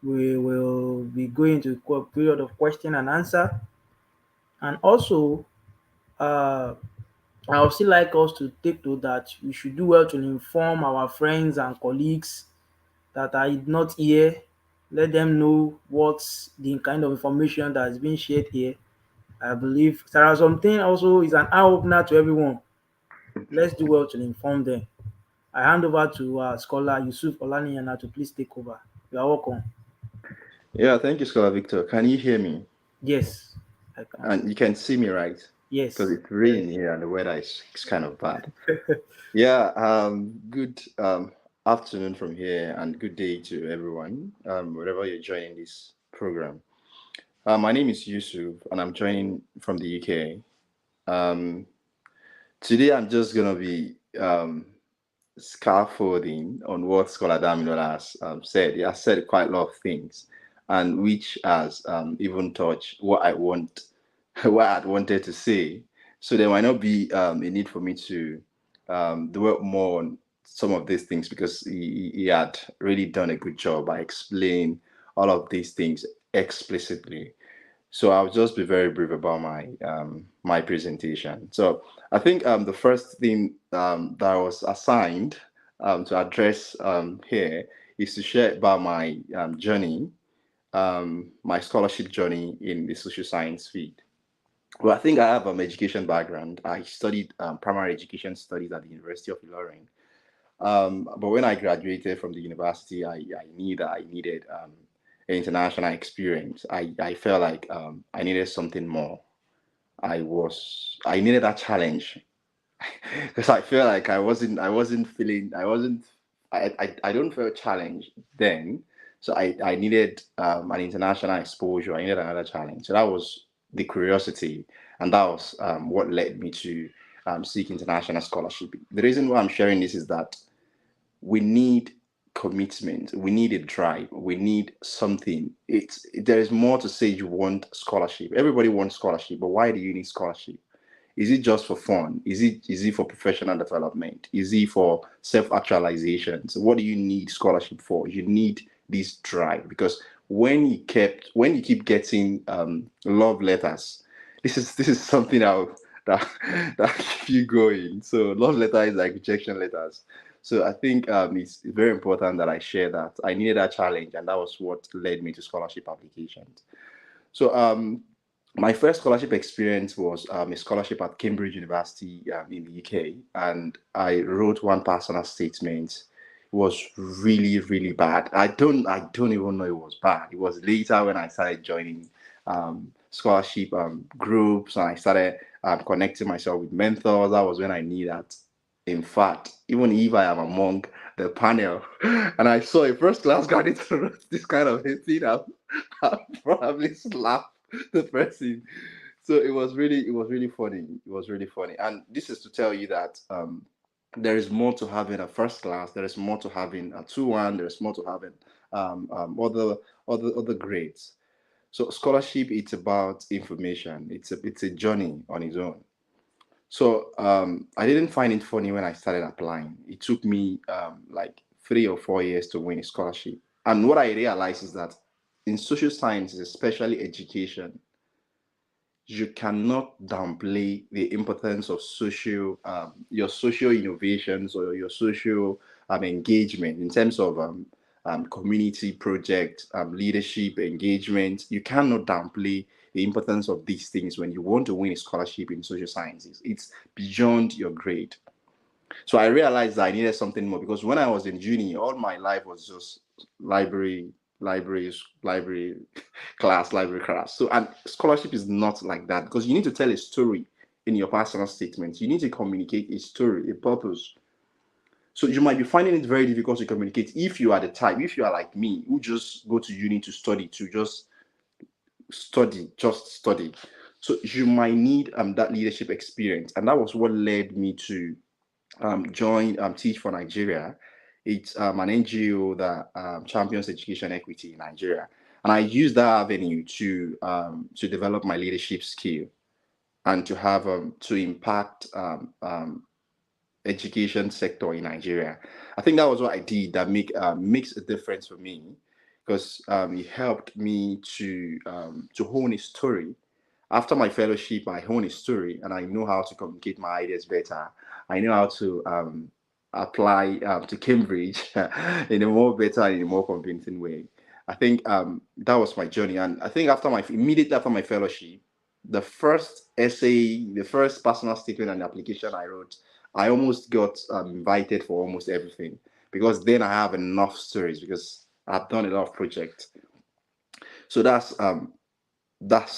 we will be going to a period of question and answer. And also, uh, I would still like us to take note that we should do well to inform our friends and colleagues that are not here. Let them know what's the kind of information that is being shared here. I believe there are something also is an eye opener to everyone. Let's do well to inform them. I hand over to Scholar Yusuf Olaniyan now to please take over. You are welcome. Yeah, thank you, Scholar Victor. Can you hear me? Yes, I can. And you can see me, right? Yes. Because it's raining here and the weather is kind of bad. Yeah, good afternoon from here and good day to everyone, wherever you're joining this program. My name is Yusuf and I'm joining from the UK. Today I'm just going to be scaffolding on what Scholar Damilola has said. He has said quite a lot of things, and which has even touched what I wanted to say. So there might not be a need for me to dwell more on some of these things because he had really done a good job by explaining all of these things explicitly. So I'll just be very brief about my presentation. So I think the first thing that I was assigned to address here is to share about my journey, my scholarship journey in the social science field. Well, I think I have education background. I studied primary education studies at the University of Ilorin. But when I graduated from the university, I knew that I needed an international experience. I felt like I needed something more. I needed that challenge because I feel like I don't feel challenged then. So I needed an international exposure. I needed another challenge. So that was the curiosity, and that was what led me to seek international scholarship. The reason why I'm sharing this is that we need commitment, we need a drive, we need something. There is more to say. You want scholarship, everybody wants scholarship, but why do you need scholarship? Is it just for fun? Is it for professional development? Is it for self-actualization? So what do you need scholarship for? You need this drive, because when you keep getting love letters, this is something that that keep you going. So love letter is like rejection letters. So I think it's very important that I share that. I needed that challenge, and that was what led me to scholarship applications. So my first scholarship experience was a scholarship at Cambridge University in the UK, and I wrote one personal statement. It was really, really bad. I don't even know it was bad. It was later when I started joining scholarship groups, and I started connecting myself with mentors. That was when I knew that, in fact, even if I am among the panel and I saw a first class graduate wrote this kind of thing, I'll probably slap the person. So it was really funny. It was really funny. And this is to tell you that there is more to having a first class, there is more to having a 2-1, there is more to having other grades. So scholarship, it's about information. It's a journey on its own. So I didn't find it funny when I started applying. It took me like 3 or 4 years to win a scholarship. And what I realized is that in social sciences, especially education, you cannot downplay the importance of your social innovations or your social engagement in terms of community project, leadership engagement. You cannot downplay the importance of these things when you want to win a scholarship in social sciences. It's beyond your grade. So I realized that I needed something more, because when I was in uni, all my life was just library, library class, library class. So, and scholarship is not like that, because you need to tell a story in your personal statement. You need to communicate a story, a purpose. So you might be finding it very difficult to communicate if you are the type, if you are like me, who just go to uni to study, to just study. So you might need that leadership experience, and that was what led me to join Teach for Nigeria. It's an NGO that champions education equity in Nigeria, and I use that avenue to develop my leadership skill and to have to impact education sector in Nigeria. I think that was what I did that makes a difference for me, because it helped me to hone a story. After my fellowship, I hone a story, and I know how to communicate my ideas better. I know how to apply to Cambridge in a more better and in a more convincing way. I think that was my journey, and I think immediately after my fellowship, the first essay, the first personal statement and application I wrote, I almost got invited for almost everything, because then I have enough stories, because I've done a lot of projects. So that's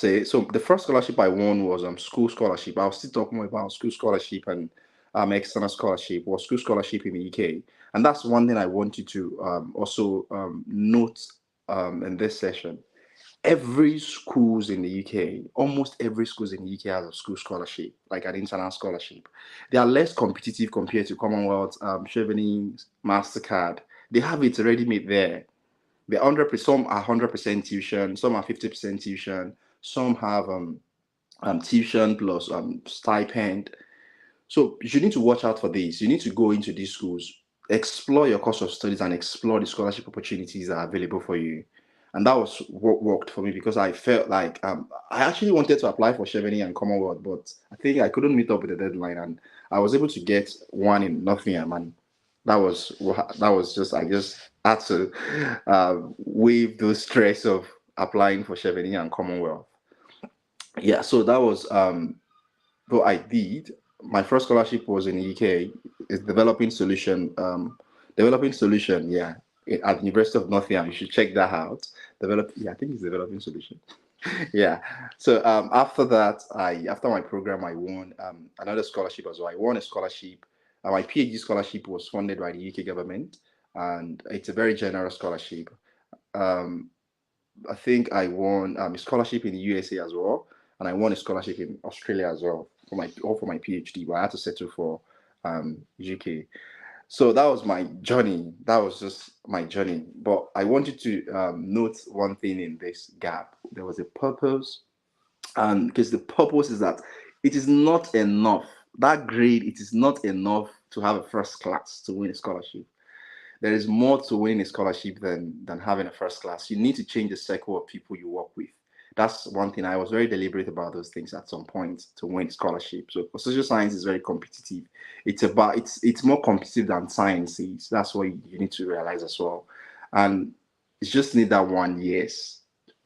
it. So the first scholarship I won was school scholarship. I'll still talk more about school scholarship and external scholarship, or school scholarship in the UK. And that's one thing I want you to also note in this session. Every schools in the UK, almost every schools in the UK has a school scholarship, like an internal scholarship. They are less competitive compared to Commonwealth, Chevening, Mastercard. They have it already made there. They're 100%. Some are 100% tuition. Some are 50% tuition. Some have tuition plus stipend. So you need to watch out for this. You need to go into these schools, explore your course of studies, and explore the scholarship opportunities that are available for you. And that was what worked for me, because I felt like I actually wanted to apply for Chevening and Commonwealth, but I think I couldn't meet up with the deadline, and I was able to get one in Nottingham, and that was just, I just had to waive the stress of applying for Chevening and Commonwealth. Yeah, so that was what I did. My first scholarship was in the UK. It's developing solution. Yeah, at the University of Nottingham. You should check that out. Yeah, I think it's developing solution. Yeah. So after that, I after my program, I won another scholarship as well. I won a scholarship. My PhD scholarship was funded by the UK government, and it's a very generous scholarship. Um, I think I won a scholarship in the USA as well, and I won a scholarship in Australia as well for my PhD. But I had to settle for UK. So that was my journey. That was just my journey. But I wanted to note one thing in this gap. There was a purpose, and because the purpose is that it is not enough. That grade, it is not enough to have a first class to win a scholarship. There is more to winning a scholarship than having a first class. You need to change the circle of people you work with. That's one thing. I was very deliberate about those things at some point to win scholarship. So social science is very competitive. It's more competitive than sciences. That's what you need to realize as well. And it's just need that 1 year.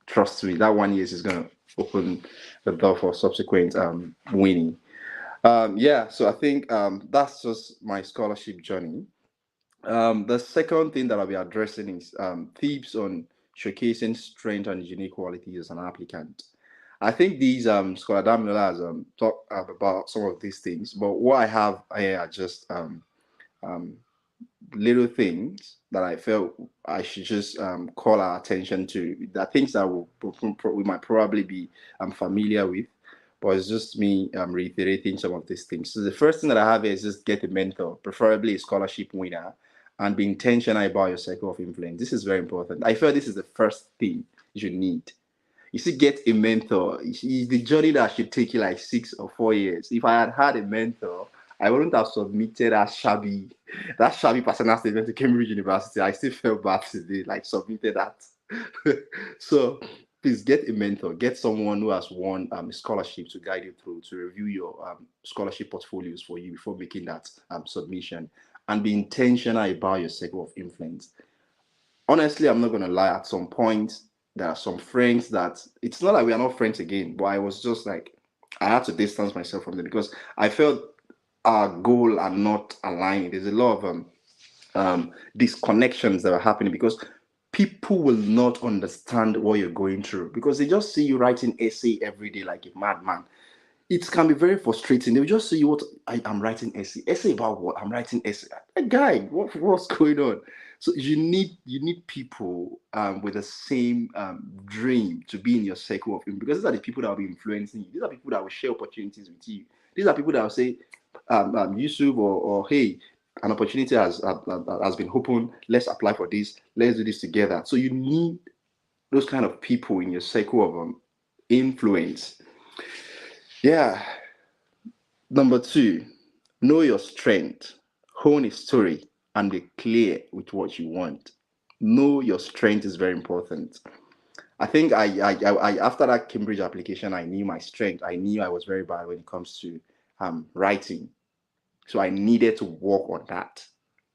Trust me, that 1 year is going to open the door for subsequent winning. Yeah, so I think that's just my scholarship journey. The second thing that I'll be addressing is tips on showcasing strength and unique qualities as an applicant. I think these Scholar Damilola has talked about some of these things, but what I have here are just um, little things that I felt I should just call our attention to. The things that we might probably be familiar with, but it's just me reiterating some of these things. So the first thing that I have is just get a mentor, preferably a scholarship winner, and be intentional about your circle of influence. This is very important. I feel this is the first thing you should need. You see, get a mentor. It's the journey that should take you like 6 or 4 years. If I had had a mentor, I wouldn't have submitted that shabby personal statement to Cambridge University. I still felt bad today, like submitted that. So please get a mentor, get someone who has won a scholarship to guide you through, to review your scholarship portfolios for you before making that submission, and be intentional about your circle of influence. Honestly, I'm not gonna lie, at some point there are some friends that it's not like we are not friends again, but I was just like I had to distance myself from them because I felt our goal are not aligning. There's a lot of disconnections that are happening because people will not understand what you're going through because they just see you writing essay every day like a madman. It can be very frustrating. They'll just say, "What I'm writing essay. Essay about what? I'm writing essay." A guy, what's going on? So you need people with the same dream to be in your circle of influence because these are the people that will be influencing you. These are people that will share opportunities with you. These are people that will say, Yusuf or hey, an opportunity has been opened. Let's apply for this. Let's do this together. So you need those kind of people in your circle of influence. Yeah. Number two, know your strength, hone a story, and be clear with what you want. Know your strength is very important. I think after that Cambridge application, I knew my strength. I knew I was very bad when it comes to writing. So I needed to work on that.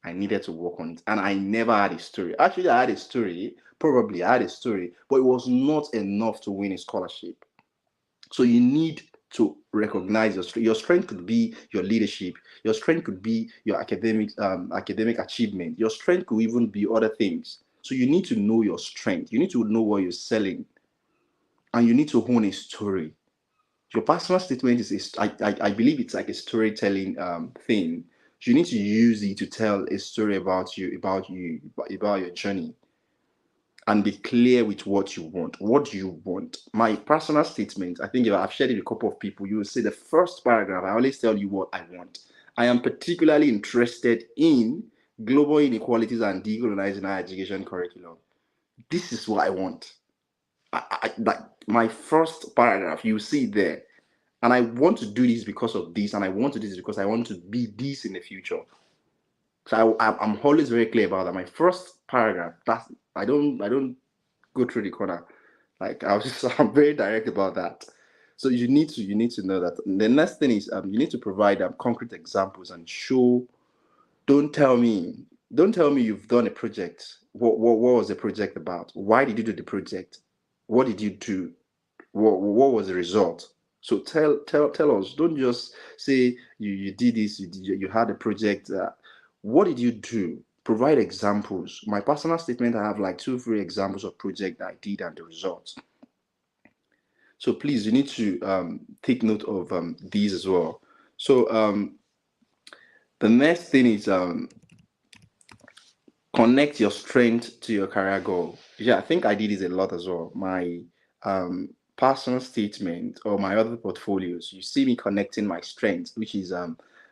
I needed to work on it. And I never had a story. Actually, I had a story. Probably I had a story, but it was not enough to win a scholarship. So you need to recognize your strength. Your strength could be your leadership. Your strength could be your academic achievement. Your strength could even be other things. So you need to know your strength. You need to know what you're selling, and you need to hone a story. Your personal statement I believe it's like a storytelling thing. You need to use it to tell a story about your journey and be clear with what you want. What do you want? My personal statement, I think if I've shared it with a couple of people, you will see the first paragraph. I always tell you what I want. I am particularly interested in global inequalities and decolonizing our education curriculum. This is what I want. Like my first paragraph, you see it there. And I want to do this because of this, and I want to do this because I want to be this in the future. So I'm always very clear about that. My first paragraph, that's I don't go through the corner. Like I'm very direct about that. So you need to know that. And the next thing is you need to provide concrete examples and show. Don't tell me don't tell me you've done a project. What was the project about? Why did you do the project? What did you do? what was the result? So tell us. Don't just say you did this, you had a project. What did you do? Provide examples. My personal statement, I have like 2 3 examples of project that I did and the results. So please, you need to take note of these as well. So the next thing is connect your strength to your career goal. Yeah, I think I did this a lot as well. My personal statement or my other portfolios, you see me connecting my strength, which is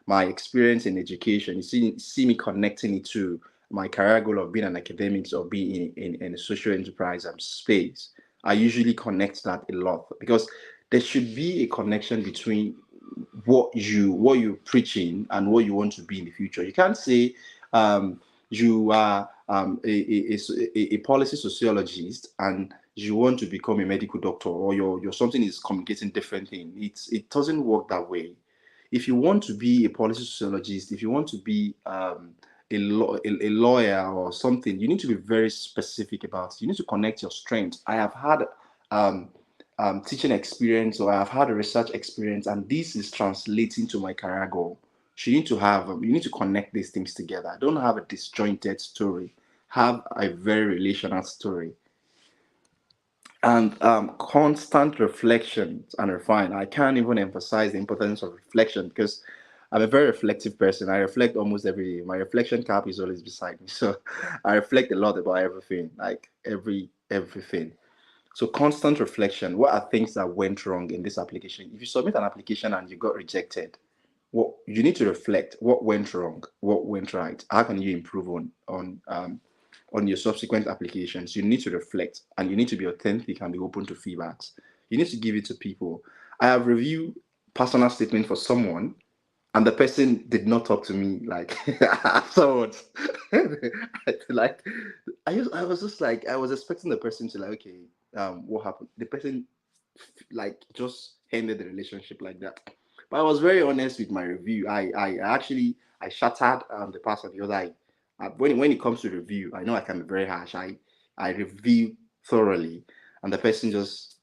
my experience in education. You see me connecting it to my career goal of being an academics or being in a social enterprise space. I usually connect that a lot because there should be a connection between what you're preaching and what you want to be in the future. You can't say you are a policy sociologist and you want to become a medical doctor, or your something is communicating different thing. It doesn't work that way. If you want to be a policy sociologist, if you want to be a lawyer or something, you need to be very specific about it. You need to connect your strengths. I have had um, teaching experience, or I have had a research experience, and this is translating to my career goal. So you need to connect these things together. Don't have a disjointed story. Have a very relational story. And constant reflection and refine. I can't even emphasize the importance of reflection because I'm a very reflective person. I reflect almost every day. My reflection cap is always beside me. So I reflect a lot about everything, like everything. So constant reflection. What are things that went wrong in this application? If you submit an application and you got rejected, what you need to reflect: what went wrong, what went right, how can you improve on your subsequent applications. You need to reflect, and you need to be authentic and be open to feedbacks. You need to give it to people. I have reviewed personal statement for someone, and the person did not talk to me like afterwards. Like I was just like, I was expecting the person to like, okay, what happened? The person like just ended the relationship like that. But I was very honest with my review. I actually I shattered the person because when it comes to review, I know I can be very harsh. I review thoroughly, and the person just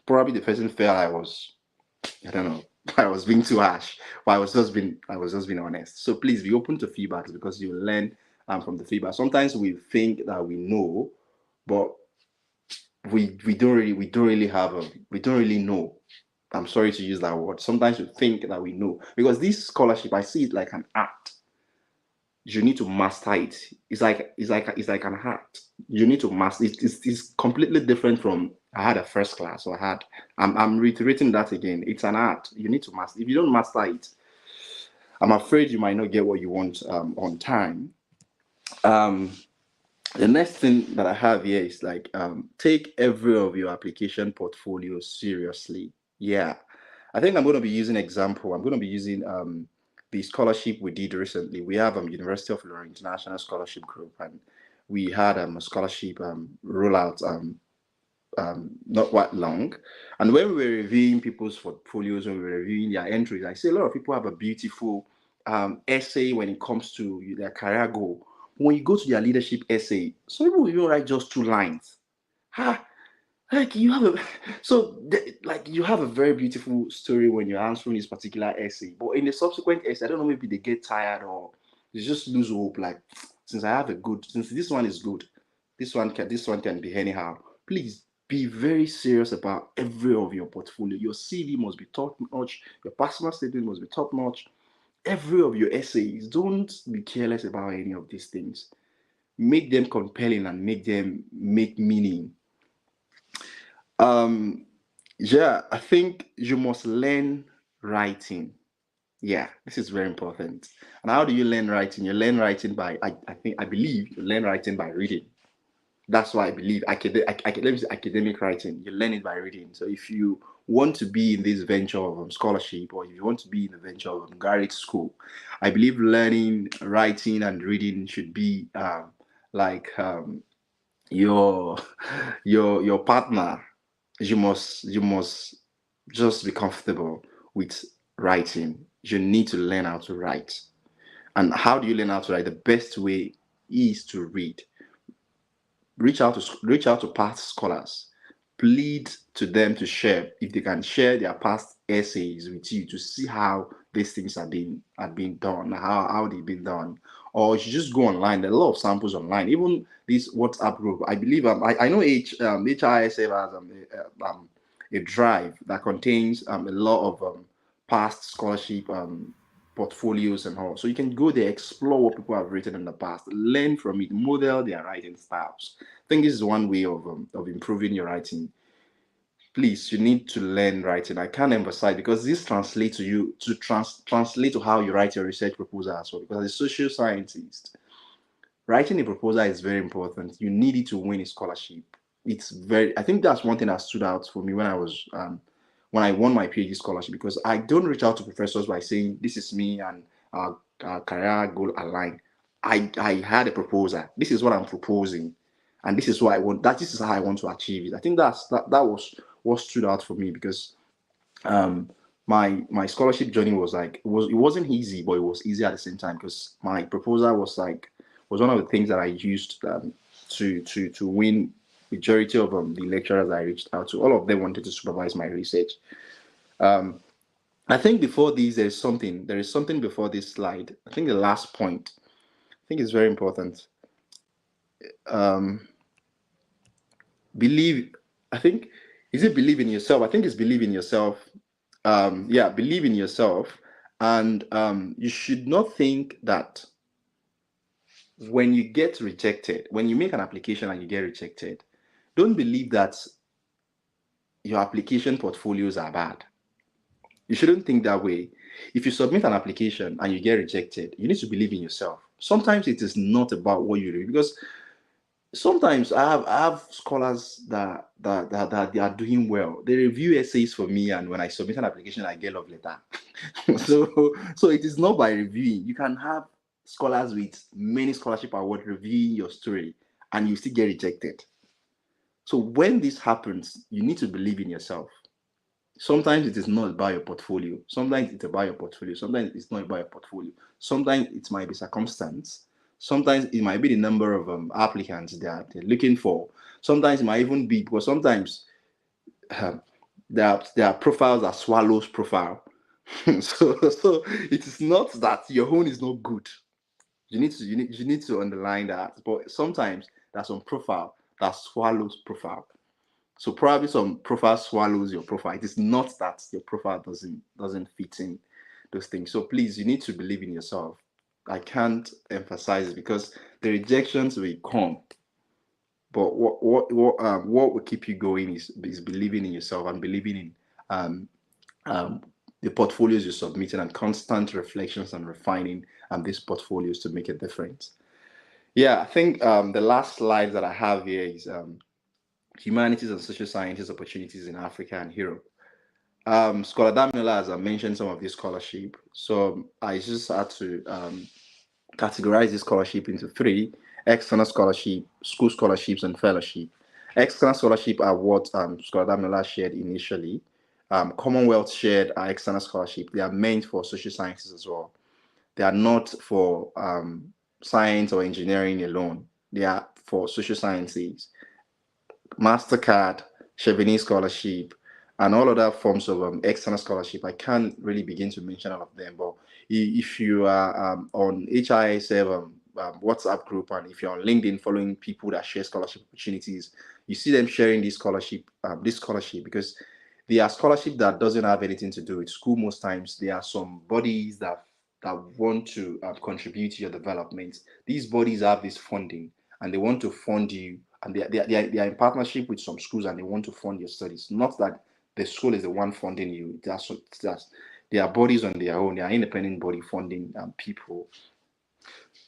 probably the person felt I don't know, I was being too harsh, but I was just being honest. So please be open to feedbacks because you learn from the feedback. Sometimes we think that we know, but we don't really know. I'm sorry to use that word. Sometimes we think that we know because this scholarship, I see it like an art. You need to master it. It's like an art. You need to master it. It's completely different from I had a first class or I had. I'm reiterating that again. It's an art. You need to master. If you don't master it, I'm afraid you might not get what you want on time. Um, the next thing that I have here is like take every of your application portfolio seriously. Yeah, I think I'm going to be using example. I'm going to be using the scholarship we did recently. We have University of Ilorin International Scholarship Group, and we had a scholarship rollout not quite long. And when we were reviewing people's portfolios, when we were reviewing their entries, I see a lot of people have a beautiful essay when it comes to their career goal. When you go to their leadership essay, some people will even write just 2 lines. Ha! Like you have a like you have a very beautiful story when you're answering this particular essay, but in the subsequent essay, I don't know, maybe they get tired or they just lose hope. Like since this one is good, this one can be anyhow. Please be very serious about every of your portfolio. Your CV must be top notch. Your personal statement must be top notch. Every of your essays, don't be careless about any of these things. Make them compelling and make them make meaning. Um, yeah, I think you must learn writing. Yeah, this is very important. And how do you learn writing? You learn writing by, I believe you learn writing by reading. That's why I believe academic writing. You learn it by reading. So if you want to be in this venture of scholarship, or if you want to be in the venture of graduate school, I believe learning writing and reading should be like your your partner. You must just be comfortable with writing. You need to learn how to write. And how do you learn how to write? The best way is to read. Reach out to past scholars, plead to them to share, if they can share their past essays with you to see how these things are being done, how they've been done. Or you should just go online. There are a lot of samples online. Even this WhatsApp group, I believe I know HISF has a drive that contains a lot of past scholarship portfolios and all. So you can go there, explore what people have written in the past, learn from it, model their writing styles. I think this is one way of improving your writing. Please, you need to learn writing. I can't emphasize, because this translates to you to translate to how you write your research proposal as well. Because as a social scientist, writing a proposal is very important. You need it to win a scholarship. I think that's one thing that stood out for me when I won my PhD scholarship, because I don't reach out to professors by saying this is me and our career goal align. I had a proposal. This is what I'm proposing, and this is what I want. This is how I want to achieve it. I think that was what stood out for me, because my scholarship journey was it wasn't easy, but it was easy at the same time, because my proposal was one of the things that I used to win majority of the lecturers I reached out to. All of them wanted to supervise my research. I think before these, there is something before this slide. I think the last point, I think is very important. Believe in yourself. I think it's believe in yourself. Believe in yourself. And you should not think that when you get rejected, when you make an application and you get rejected, don't believe that your application portfolios are bad. You shouldn't think that way. If you submit an application and you get rejected, you need to believe in yourself. Sometimes it is not about what you do, because sometimes I have scholars that they are doing well. They review essays for me, and when I submit an application, I get love letter. so it is not by reviewing. You can have scholars with many scholarship awards reviewing your story, and you still get rejected. So when this happens, you need to believe in yourself. Sometimes it is not about your portfolio. Sometimes it's about your portfolio. Sometimes it's not about your portfolio. Sometimes it might be circumstance. Sometimes it might be the number of applicants that they're looking for. Sometimes it might even be because sometimes their profiles are swallows profile. so it is not that your own is not good. You need to underline that. But sometimes there's some profile that swallows profile. So probably some profile swallows your profile. It is not that your profile doesn't fit in those things. So please, you need to believe in yourself. I can't emphasize it, because the rejections will come, but what will keep you going is believing in yourself and believing in the portfolios you're submitting, and constant reflections and refining these portfolios to make a difference. Yeah, I think the last slide that I have here is Humanities and Social Sciences opportunities in Africa and Europe. Scholar Damilola has mentioned some of this scholarship, so I just had to categorize this scholarship into three: external scholarship, school scholarships, and fellowship. External scholarship are what Scholar Damilola shared initially. Commonwealth shared our external scholarship. They are meant for social sciences as well. They are not for science or engineering alone. They are for social sciences. MasterCard, Chevening Scholarship, and all other forms of external scholarship. I can't really begin to mention all of them, but if you are on HISF WhatsApp group, and if you're on LinkedIn following people that share scholarship opportunities, you see them sharing this scholarship, because they are scholarship that doesn't have anything to do with school. Most times, there are some bodies that want to contribute to your development. These bodies have this funding, and they want to fund you, and they are in partnership with some schools, and they want to fund your studies. Not that the school is the one funding you. They are bodies on their own. They are independent body funding people.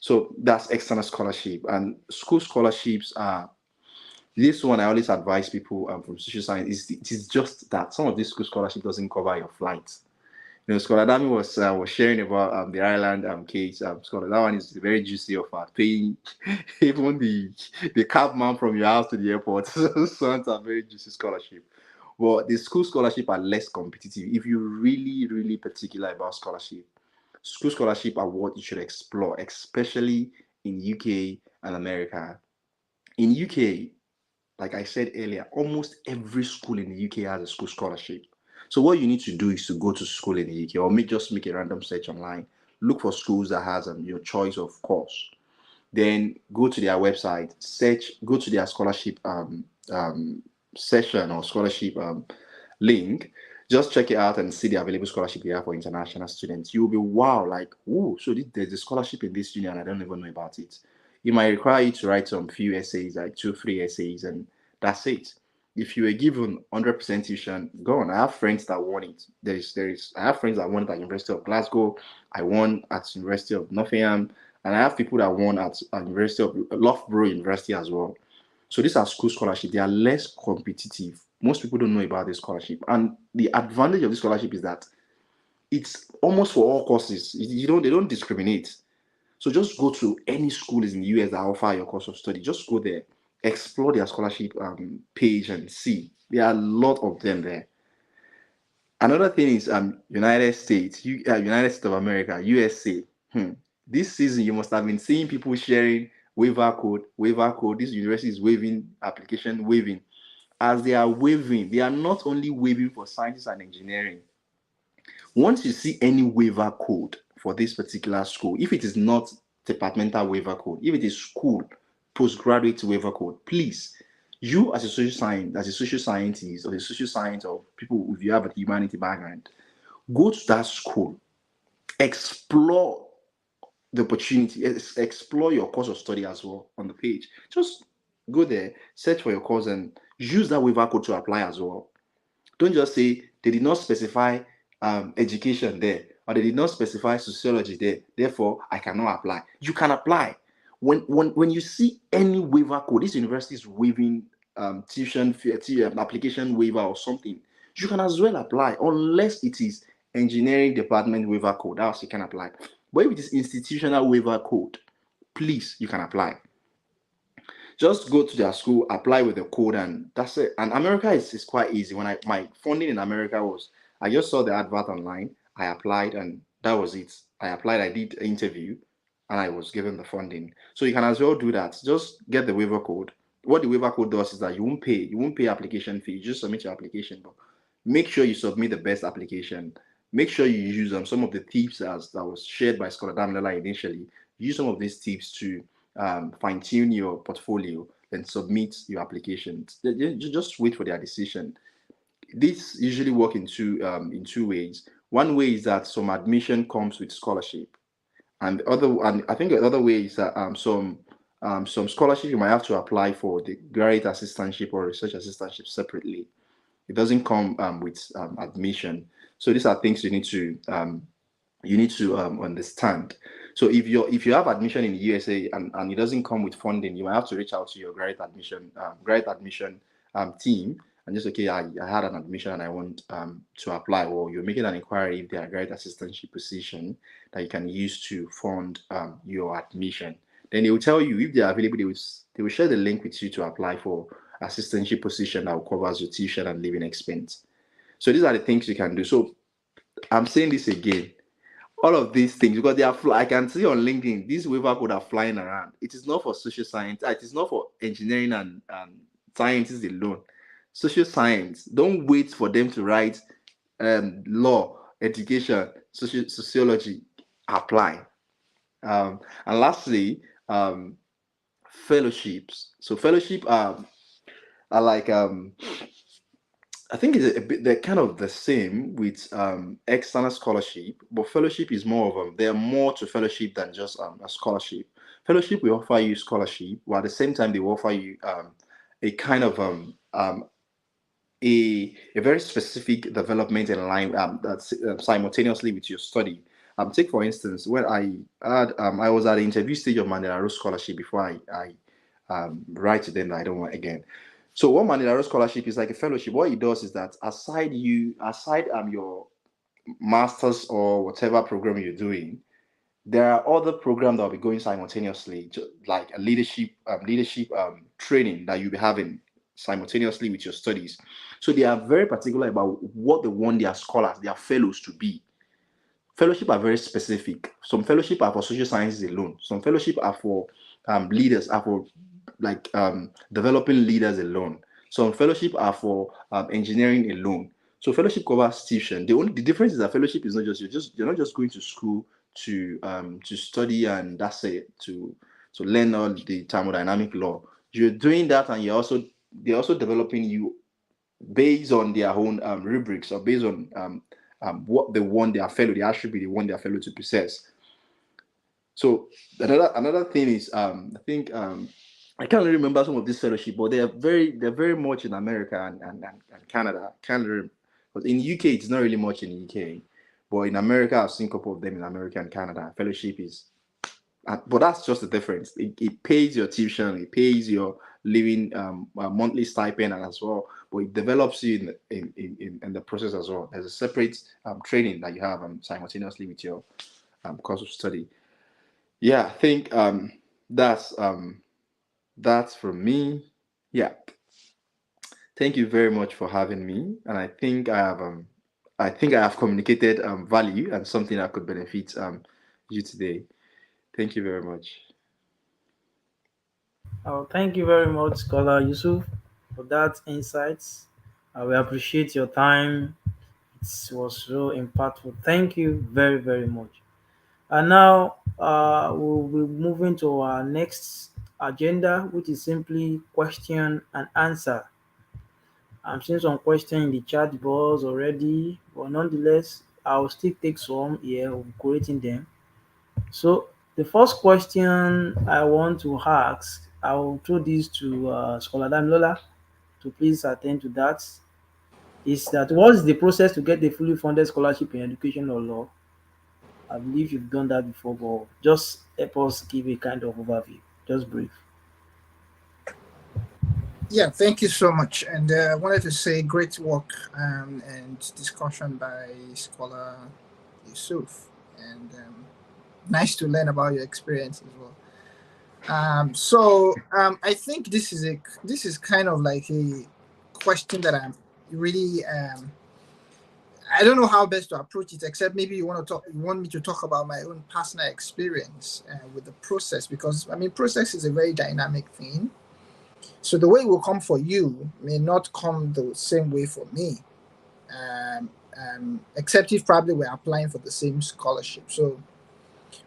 So that's external scholarship. And school scholarships are, this one I always advise people from social science, it is just that some of this school scholarship doesn't cover your flights. Scholar Dami was sharing about the Ireland case. Scholar, that one is very juicy of paying even the cab man from your house to the airport. Sounds a very juicy scholarship. But the school scholarship are less competitive. If you're really, really particular about scholarship, school scholarship are what you should explore, especially in UK and America. In UK, like I said earlier, almost every school in the UK has a school scholarship. So what you need to do is to go to school in the UK, or just make a random search online. Look for schools that has your choice of course. Then go to their website, search, go to their scholarship session or scholarship link. Just check it out and see the available scholarship they have for international students. You'll be wow, like, oh, so there's a scholarship in this union, I don't even know about it. It might require you to write some few essays, like 2, 3 essays, and that's it. If you were given 100% tuition, go on. I have friends that won it. I have friends that won it at University of Glasgow. I won at University of Nottingham, and I have people that won at University of Loughborough University as well. So these are school scholarships. They are less competitive. Most people don't know about this scholarship, and the advantage of this scholarship is that it's almost for all courses. They don't discriminate. So just go to any schools in the US that offer your course of study. Just go there, explore their scholarship page and see. There are a lot of them there. Another thing is United States, United States of America, USA. This season you must have been seeing people sharing waiver code, waiver code. This university is waiving application, waiving. As they are waiving, they are not only waiving for sciences and engineering. Once you see any waiver code for this particular school, if it is not departmental waiver code, if it is school postgraduate waiver code, please, you as a social scientist or a social science or people if you have a humanity background, go to that school, explore the opportunity, explore your course of study as well on the page. Just go there, search for your course and use that waiver code to apply as well. Don't just say they did not specify education there, or they did not specify sociology there, therefore I cannot apply. You can apply. When you see any waiver code, this university is waiving tuition fee, application waiver or something, you can as well apply, unless it is engineering department waiver code, else you can apply. But if it is institutional waiver code, please, you can apply. Just go to their school, apply with the code, and that's it. And America is quite easy. When my funding in America was, I just saw the advert online, I applied, and that was it. I applied, I did an interview, and I was given the funding. So you can as well do that. Just get the waiver code. What the waiver code does is that you won't pay application fee. You just submit your application, but make sure you submit the best application. Make sure you use some of the tips that was shared by Scholar Damilola initially. Use some of these tips to fine-tune your portfolio, then submit your applications. Just wait for their decision. This usually work in two ways. One way is that some admission comes with scholarship, and I think the other way is that some scholarship you might have to apply for the graduate assistantship or research assistantship separately. It doesn't come with admission. So these are things you need to understand. So if you have admission in the USA and it doesn't come with funding, you might have to reach out to your graduate admission team and just okay, I had an admission and I want to apply, or you're making an inquiry if there are graduate assistantship position that you can use to fund your admission. Then they will tell you if they are available. They will share the link with you to apply for assistantship position that will cover your tuition and living expense. So these are the things you can do. So I'm saying this again. All of these things, because they are I can see on LinkedIn, these waiver code are flying around. It is not for social science. It is not for engineering and sciences alone. Social science, don't wait for them to write law, education, sociology, apply. And lastly, fellowships. So fellowship are like I think it's a bit, they're kind of the same with external scholarship, but fellowship is more of they're more to fellowship than just a scholarship. Fellowship will offer you scholarship, while at the same time they will offer you a kind of a very specific development in line that's simultaneously with your study. Take for instance, when I was at the interview stage of Mandela Rose Scholarship before I write to them that I don't want again. So what Mandela Rose Scholarship is like a fellowship. What it does is that aside your master's or whatever program you're doing, there are other programs that will be going simultaneously, like a leadership training that you'll be having simultaneously with your studies. So they are very particular about what they want their scholars, their fellows to be. Fellowship are very specific. Some fellowship are for social sciences alone. Some fellowship are for leaders, are for like developing leaders alone. Some fellowship are for engineering alone. So fellowship covers tuition. The difference is that fellowship is not you're not just going to school to study and that's it, to learn all the thermodynamic law. You're doing that, and they're also developing you based on their own rubrics, or based on what they want their fellow, the attribute they want their fellow to possess. So another thing is I think I can't really remember some of this fellowship, but they're very much in America and Canada. Can't really, but in UK it's not really much in the UK, but in America I've seen a couple of them in America and Canada. Fellowship is, but that's just the difference. It pays your tuition, it pays your living monthly stipend as well, but it develops you in the process as well. There's a separate training that you have simultaneously with your course of study. Yeah, I think that's from me. Yeah, thank you very much for having me, and I think I have communicated value and something that could benefit you today. Thank you very much. Thank you very much, Scholar Yusuf, for that insights. We appreciate your time. It was so impactful. Thank you very, very much. And now we'll be moving to our next agenda, which is simply question and answer. I'm seeing some questions in the chat box already, but nonetheless, I'll still take some here, of creating them. So the first question I want to ask, I will throw this to Scholar Damilola to please attend to that. Is that what is the process to get a fully funded scholarship in education or law? I believe you've done that before, but just help us give a kind of overview, just brief. Yeah, thank you so much. And I wanted to say great work and discussion by Scholar Yusuf. And nice to learn about your experience as well. I think this is kind of like a question that I'm really I don't know how best to approach it, except maybe you want me to talk about my own personal experience with the process, because I mean process is a very dynamic thing. So the way it will come for you may not come the same way for me, except if probably we're applying for the same scholarship. So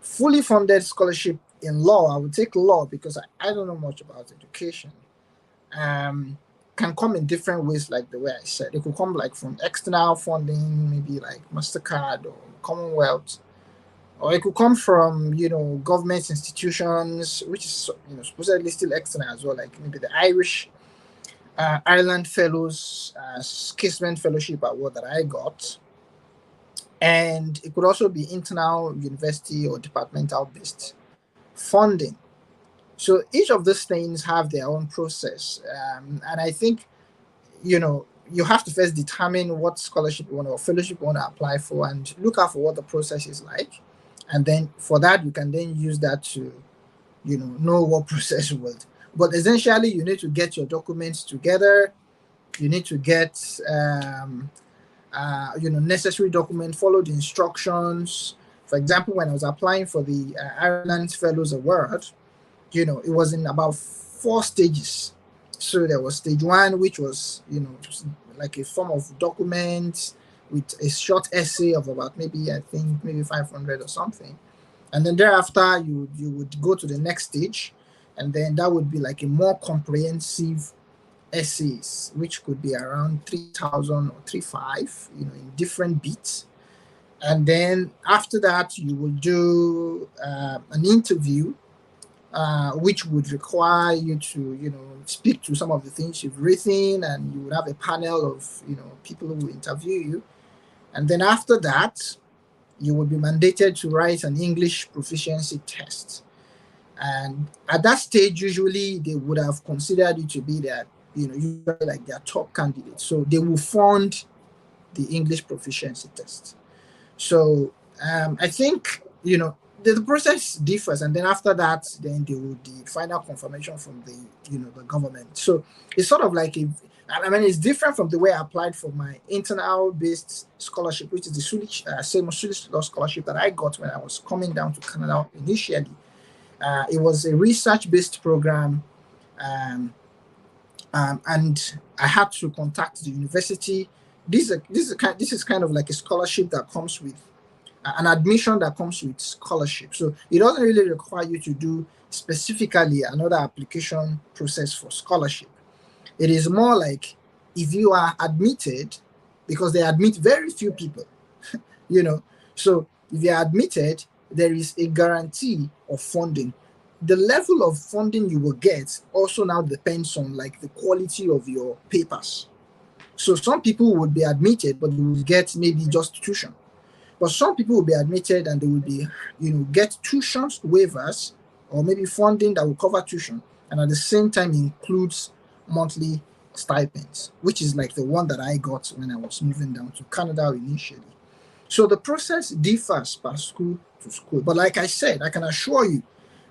fully funded scholarship in law, I would take law because I don't know much about education. Can come in different ways, like the way I said. It could come like from external funding, maybe like MasterCard or Commonwealth, or it could come from government institutions, which is supposedly still external as well, like maybe the Irish Ireland Fellows Casement Fellowship Award that I got. And it could also be internal university or departmental based funding. So each of these things have their own process, and I think you have to first determine what scholarship you want or fellowship you want to apply for, and look out for what the process is like, and then for that you can then use that to know what process you will. But essentially, you need to get your documents together. You need to get necessary document, follow the instructions. For example, when I was applying for the Ireland Fellows Award, it was in about 4 stages. So there was stage 1, which was, just like a form of document with a short essay of about maybe 500 or something. And then thereafter, you would go to the next stage, and then that would be like a more comprehensive essays, which could be around 3,000 or 3,500, in different bits. And then after that, you will do an interview, which would require you to, speak to some of the things you've written, and you would have a panel of, people who will interview you. And then after that, you will be mandated to write an English proficiency test. And at that stage, usually they would have considered you to be their, usually like their top candidate. So they will fund the English proficiency test. So I think, the process differs, and then after that, then there will be final confirmation from the government. So it's sort of like it's different from the way I applied for my internal-based scholarship, which is the Swedish Law Scholarship that I got when I was coming down to Canada initially. It was a research-based program Um, and I had to contact the university. This is kind of like a scholarship that comes with an admission that comes with scholarship. So it doesn't really require you to do specifically another application process for scholarship. It is more like if you are admitted, because they admit very few people, you know. So if you are admitted, there is a guarantee of funding. The level of funding you will get also now depends on like the quality of your papers. So some people would be admitted, but they will get maybe just tuition. But some people will be admitted and they will be, get tuition waivers or maybe funding that will cover tuition and at the same time includes monthly stipends, which is like the one that I got when I was moving down to Canada initially. So the process differs per school to school. But like I said, I can assure you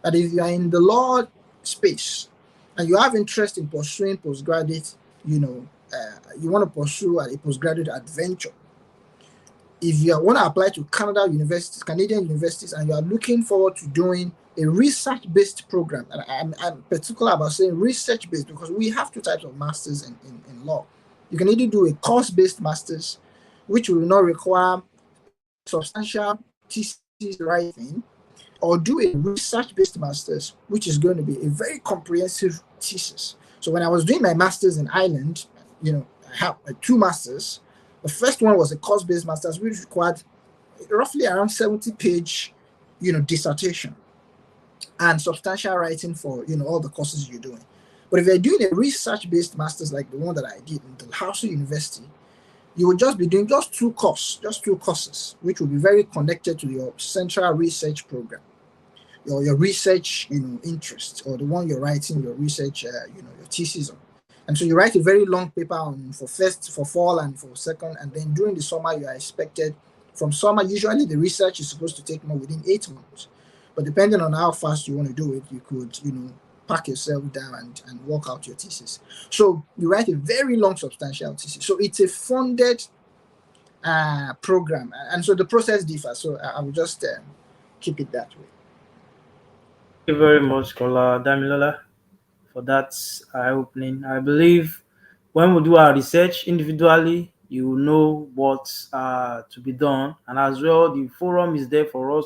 that if you are in the law space and you have interest in pursuing postgraduate, you want to pursue a postgraduate adventure, if you want to apply to Canadian universities, and you are looking forward to doing a research-based program, and I'm particular about saying research-based because we have two types of masters in law. You can either do a course-based masters, which will not require substantial thesis writing, or do a research-based masters, which is going to be a very comprehensive thesis. So when I was doing my masters in Ireland, I have two masters. The first one was a course-based master's, which required roughly around 70-page, dissertation and substantial writing for, all the courses you're doing. But if you're doing a research-based master's like the one that I did in Dalhousie University, you will just be doing just two courses, which will be very connected to your central research program, your research, interest, or the one you're writing your research, your thesis on. And so you write a very long paper for fall and for second, and then during the summer you are expected. From summer, usually the research is supposed to take more within 8 months, but depending on how fast you want to do it, you could, pack yourself down and work out your thesis. So you write a very long, substantial thesis. So it's a funded program, and so the process differs. So I will just keep it that way. Thank you very much, Scholar Damilola, for that eye-opening. I believe when we do our research individually, you will know what's to be done, and as well, the forum is there for us,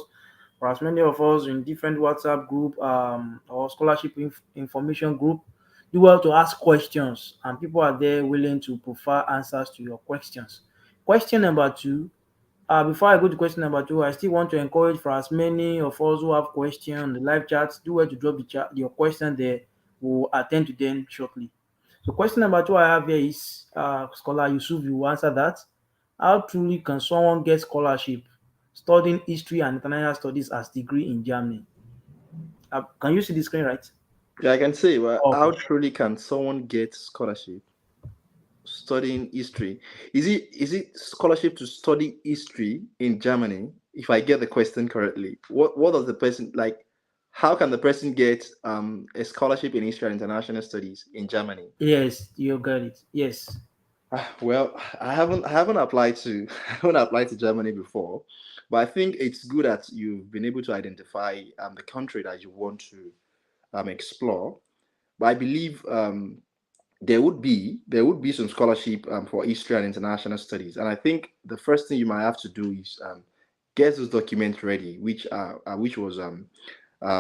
for as many of us in different WhatsApp group or scholarship information group. Do well to ask questions, and people are there willing to provide answers to your questions. Question number two. Before I go to question number two, I still want to encourage for as many of us who have questions on the live chat, do well to drop your question there. We'll attend to them shortly. So question number two I have here is, Scholar Yusuf, you will answer that. How truly can someone get scholarship studying history and international studies as degree in Germany? Can you see the screen right? Yeah, I can say, well, how Okay. truly can someone get scholarship studying history? Is it scholarship to study history in Germany? If I get the question correctly, what does the person like? How can the person get a scholarship in history and international studies in Germany? Yes, you got it. Yes. Well, I haven't applied to I haven't applied to Germany before, but I think it's good that you've been able to identify the country that you want to explore. But I believe there would be some scholarship for history and international studies, and I think the first thing you might have to do is get those documents ready, which was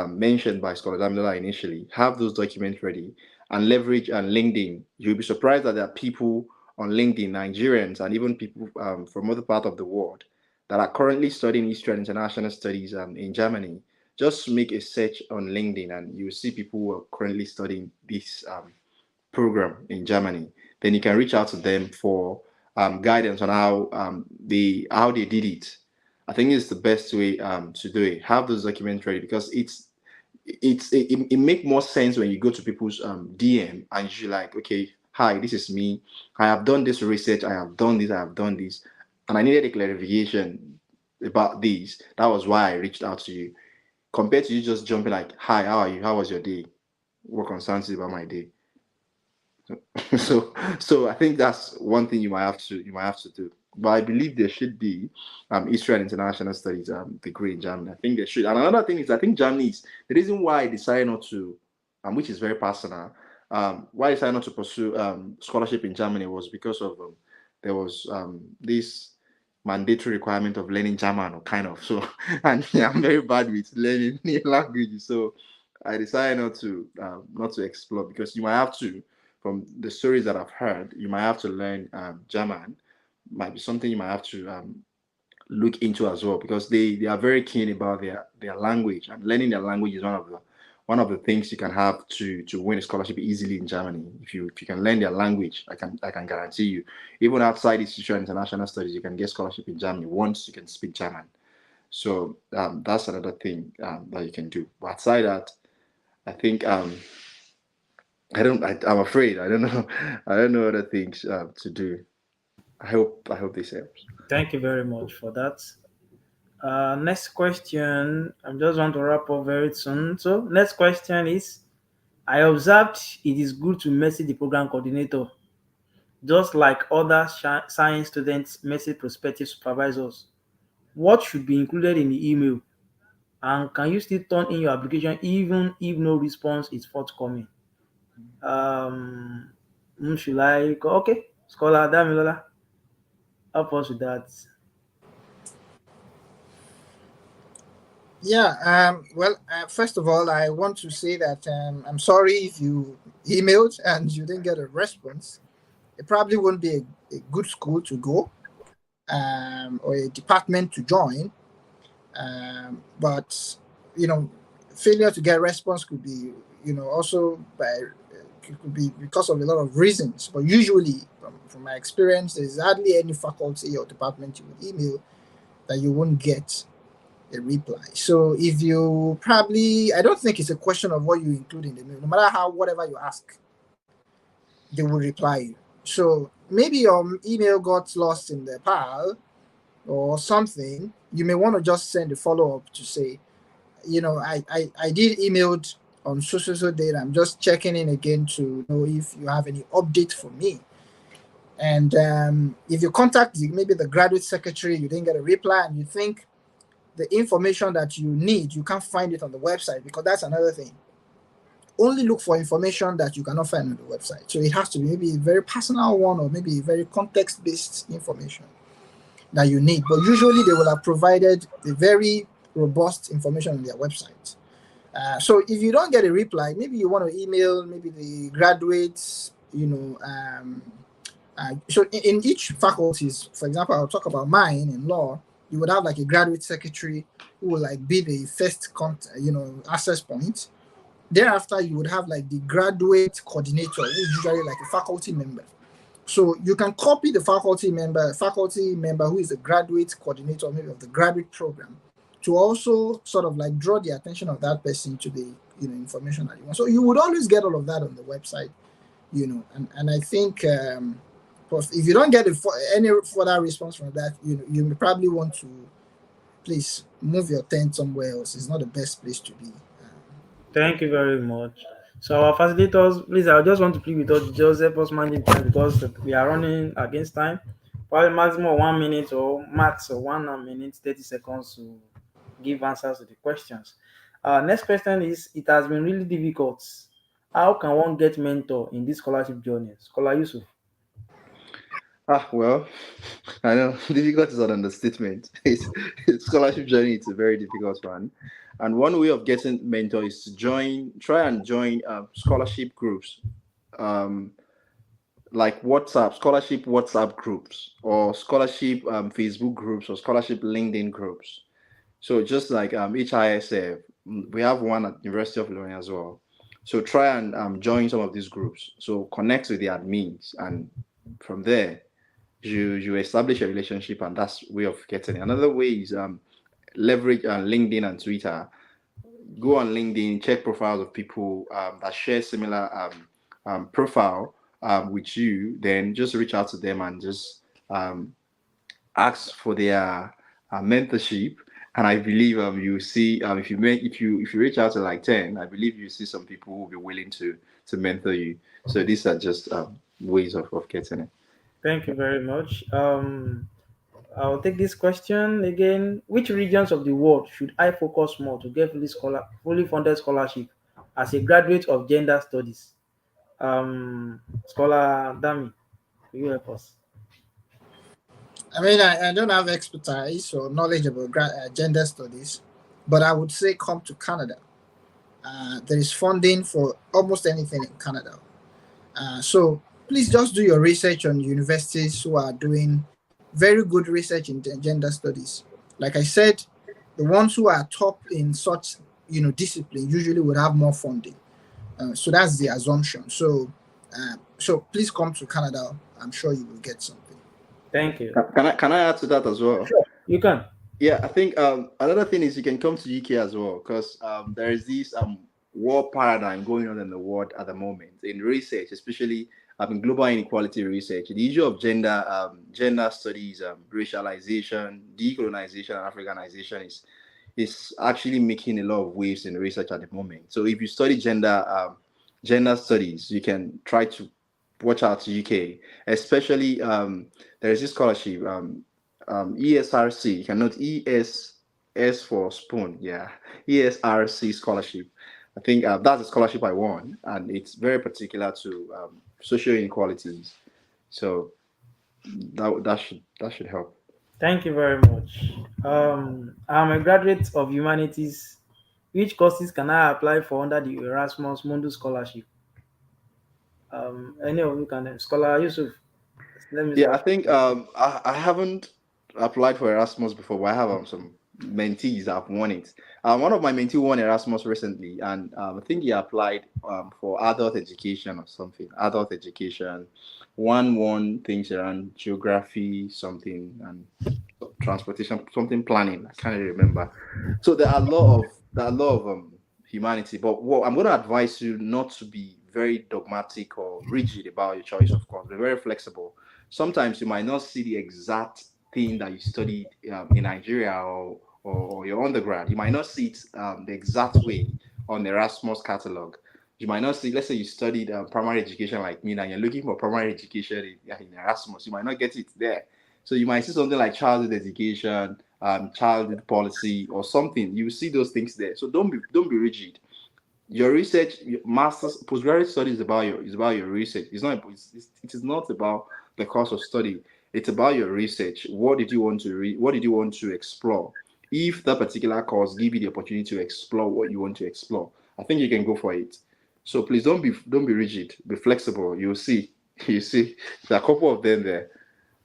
mentioned by Scholar Damilola initially. Have those documents ready and leverage and LinkedIn. You'll be surprised that there are people on LinkedIn, Nigerians, and even people from other parts of the world that are currently studying history and international studies in Germany. Just make a search on LinkedIn, and you'll see people who are currently studying this program in Germany. Then you can reach out to them for guidance on how they did it. I think it's the best way to do it. Have those documents ready because it make more sense when you go to people's DM and you're like, okay, hi, this is me. I have done this research. I have done this. I have done this, and I needed a clarification about this. That was why I reached out to you. Compared to you just jumping like, hi, how are you? How was your day? What concerns you about my day? So I think that's one thing you might have to do. But I believe there should be history and international studies degree in Germany. I think there should. And another thing is I think Germany is the reason why I decided not to, which is very personal. Why I decided not to pursue scholarship in Germany was because of there was this mandatory requirement of learning German, or kind of. So, and yeah, I'm very bad with learning new languages. So, I decided not to explore, because you might have to, from the stories that I've heard, you might have to learn German. Might be something you might have to look into as well, because they are very keen about their language, and learning their language is one of the things you can have to win a scholarship easily in Germany. If you can learn their language, I can guarantee you, even outside institutional international studies, you can get scholarship in Germany once you can speak German. So that's another thing that you can do. But outside that, I think I'm afraid I don't know I don't know other things to do. I hope this helps. Thank you very much for that. Next question. I'm just want to wrap up very soon. So, next question is: I observed it is good to message the program coordinator, just like other science students message prospective supervisors. What should be included in the email? And can you still turn in your application even if no response is forthcoming? Um, should I go? Okay, Scholar Damilola, help us with that. Yeah, well, first of all, I want to say that I'm sorry if you emailed and you didn't get a response. It probably won't be a good school to go, or a department to join. But, failure to get response could be, also it could be because of a lot of reasons. But usually, from my experience, there's hardly any faculty or department you would email that you won't get a reply. So if you probably, I don't think it's a question of what you include in the mail. No matter how, whatever you ask, they will reply you. So maybe your email got lost in the pile or something. You may want to just send a follow up to say, I did emailed on so date. I'm just checking in again to know if you have any update for me. And if you contact maybe the graduate secretary, you didn't get a reply, and you think the information that you need, you can't find it on the website, because that's another thing. Only look for information that you cannot find on the website. So it has to be maybe a very personal one, or maybe a very context-based information that you need. But usually they will have provided a very robust information on their website. So if you don't get a reply, maybe you want to email maybe the graduates, so in each faculties, for example, I'll talk about mine in law. You would have like a graduate secretary who will like be the first access point. Thereafter, you would have like the graduate coordinator, who is usually like a faculty member. So you can copy the faculty member who is the graduate coordinator, maybe of the graduate program, to also sort of like draw the attention of that person to the information that you want. So you would always get all of that on the website, and I think if you don't get any further response from that, you may probably want to please move your tent somewhere else. It's not the best place to be. Thank you very much. So our facilitators, please, I just want to plead with us, just help us manage time because we are running against time. Probably maximum 1 minute or max of 1 minute 30 seconds to give answers to the questions. Next question is: it has been really difficult. How can one get mentor in this scholarship journey? Scholar Yusuf. Well, I know difficult is an understatement. It's scholarship journey. It's a very difficult one, and one way of getting mentor is to try and join scholarship groups, um, like scholarship WhatsApp groups, or scholarship Facebook groups, or scholarship LinkedIn groups. So just like HISF, we have one at University of Olaniyan as well. So try and join some of these groups. So connect with the admins, and from there you establish a relationship, and that's way of getting it. Another way is leverage LinkedIn and Twitter. Go on LinkedIn, check profiles of people that share similar profile with you. Then just reach out to them and just ask for their mentorship. And I believe you see if you reach out to like 10, I believe you see some people who will be willing to mentor you. So these are just ways of getting it. Thank you very much. I'll take this question again. Which regions of the world should I focus more to get fully funded scholarship as a graduate of gender studies? Scholar Dami, will you help us? I mean, I don't have expertise or knowledge about gender studies, but I would say come to Canada. There is funding for almost anything in Canada. So please just do your research on universities who are doing very good research in gender studies. Like I said, the ones who are top in such discipline usually would have more funding. So that's the assumption. So please come to Canada. I'm sure you will get something. Thank you. Can I add to that as well? Sure, you can. Yeah, I think another thing is you can come to UK as well, because there is this war paradigm going on in the world at the moment in research, especially in global inequality research. The issue of gender studies, racialization, decolonization, and Africanization is actually making a lot of waves in research at the moment. So if you study gender studies, you can try to watch out to UK, especially there is this scholarship. ESRC, you can note ES for spoon, yeah, ESRC scholarship. I think that's a scholarship I won, and it's very particular to social inequalities. So that should help. Thank you very much. I'm a graduate of Humanities. Which courses can I apply for under the Erasmus Mundus scholarship? Any of you can. Scholar Yusuf, let me Yeah, I start. think I haven't applied for Erasmus before, but I have some mentees that have won it. One of my mentees won Erasmus recently, and I think he applied for adult education or something. Adult education. One won things around geography, something, and transportation, something planning. I can't really remember. So there are a lot of humanity. But what I'm going to advise you not to be very dogmatic or rigid about your choice. Of course, be very flexible. Sometimes you might not see the exact thing that you studied in Nigeria or your undergrad. You might not see it the exact way on the Erasmus catalog. You might not see, let's say you studied primary education like me, and you're looking for primary education in Erasmus. You might not get it there. So you might see something like childhood education, childhood policy, or something. You see those things there. So don't be rigid. Your research, your master's, postgraduate study is about your research. It is not about the course of study. It's about your research. What did you want to read? What did you want to explore? If that particular course give you the opportunity to explore what you want to explore, I think you can go for it. So please don't be rigid. Be flexible. You'll see. You see, there are a couple of them there.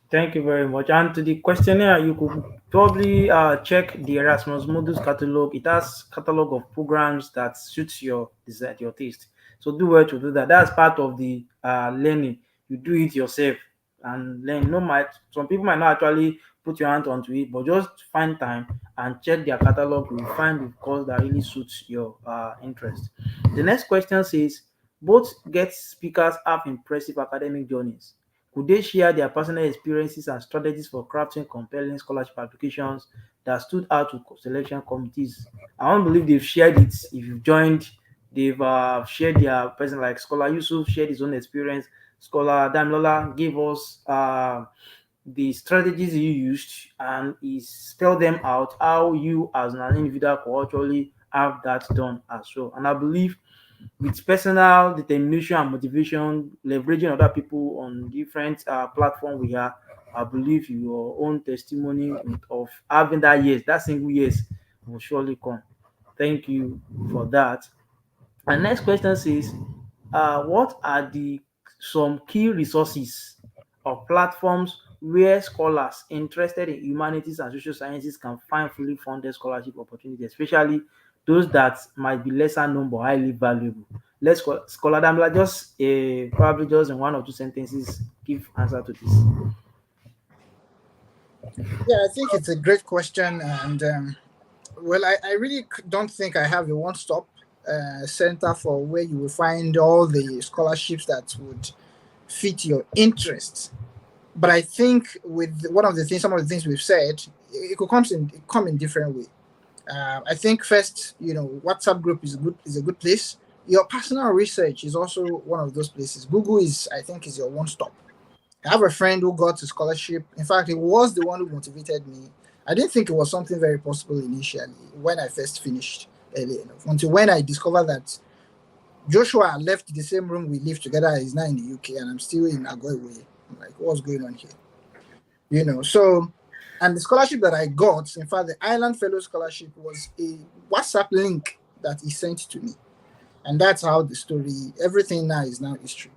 Thank you very much. And to the questionnaire, you could probably check the Erasmus Mundus catalog. It has catalog of programs that suits your desire, your taste. So do well to do that. That's part of the learning. You do it yourself and learn. No might some people might not actually put your hand onto it, but just find time and check their catalog. You will find the course that really suits your interest. The next question says, both guest speakers have impressive academic journeys. Could they share their personal experiences and strategies for crafting compelling scholarship applications that stood out to selection committees? I don't believe they've shared it. If you've joined, they've shared their personal, like Scholar Yusuf shared his own experience. Scholar Damilola gave us the strategies you used and he spelled them out how you as an individual could actually have that done as well. And I believe with personal determination and motivation, leveraging other people on different platform we are, I believe your own testimony of having that yes, that single yes will surely come. Thank you for that. And next question says, what are the some key resources or platforms where scholars interested in humanities and social sciences can find fully funded scholarship opportunities, especially those that might be lesser known but highly valuable? Let's scholar them like just probably just in one or two sentences give answer to this. Yeah, I think it's a great question, and well, I really don't think I have a one-stop center for where you will find all the scholarships that would fit your interests. But I think with some of the things we've said, it could come in different way. I think first, WhatsApp group is a good place. Your personal research is also one of those places. Google I think, is your one stop. I have a friend who got a scholarship. In fact, it was the one who motivated me. I didn't think it was something very possible initially when I first finished early enough. Until when I discovered that Joshua left the same room we live together. He's now in the UK, and I'm still in Agoiwe. I'm like, what's going on here? So, and the scholarship that I got, in fact, the Island Fellow Scholarship, was a WhatsApp link that he sent to me. And that's how the story, everything now is now history.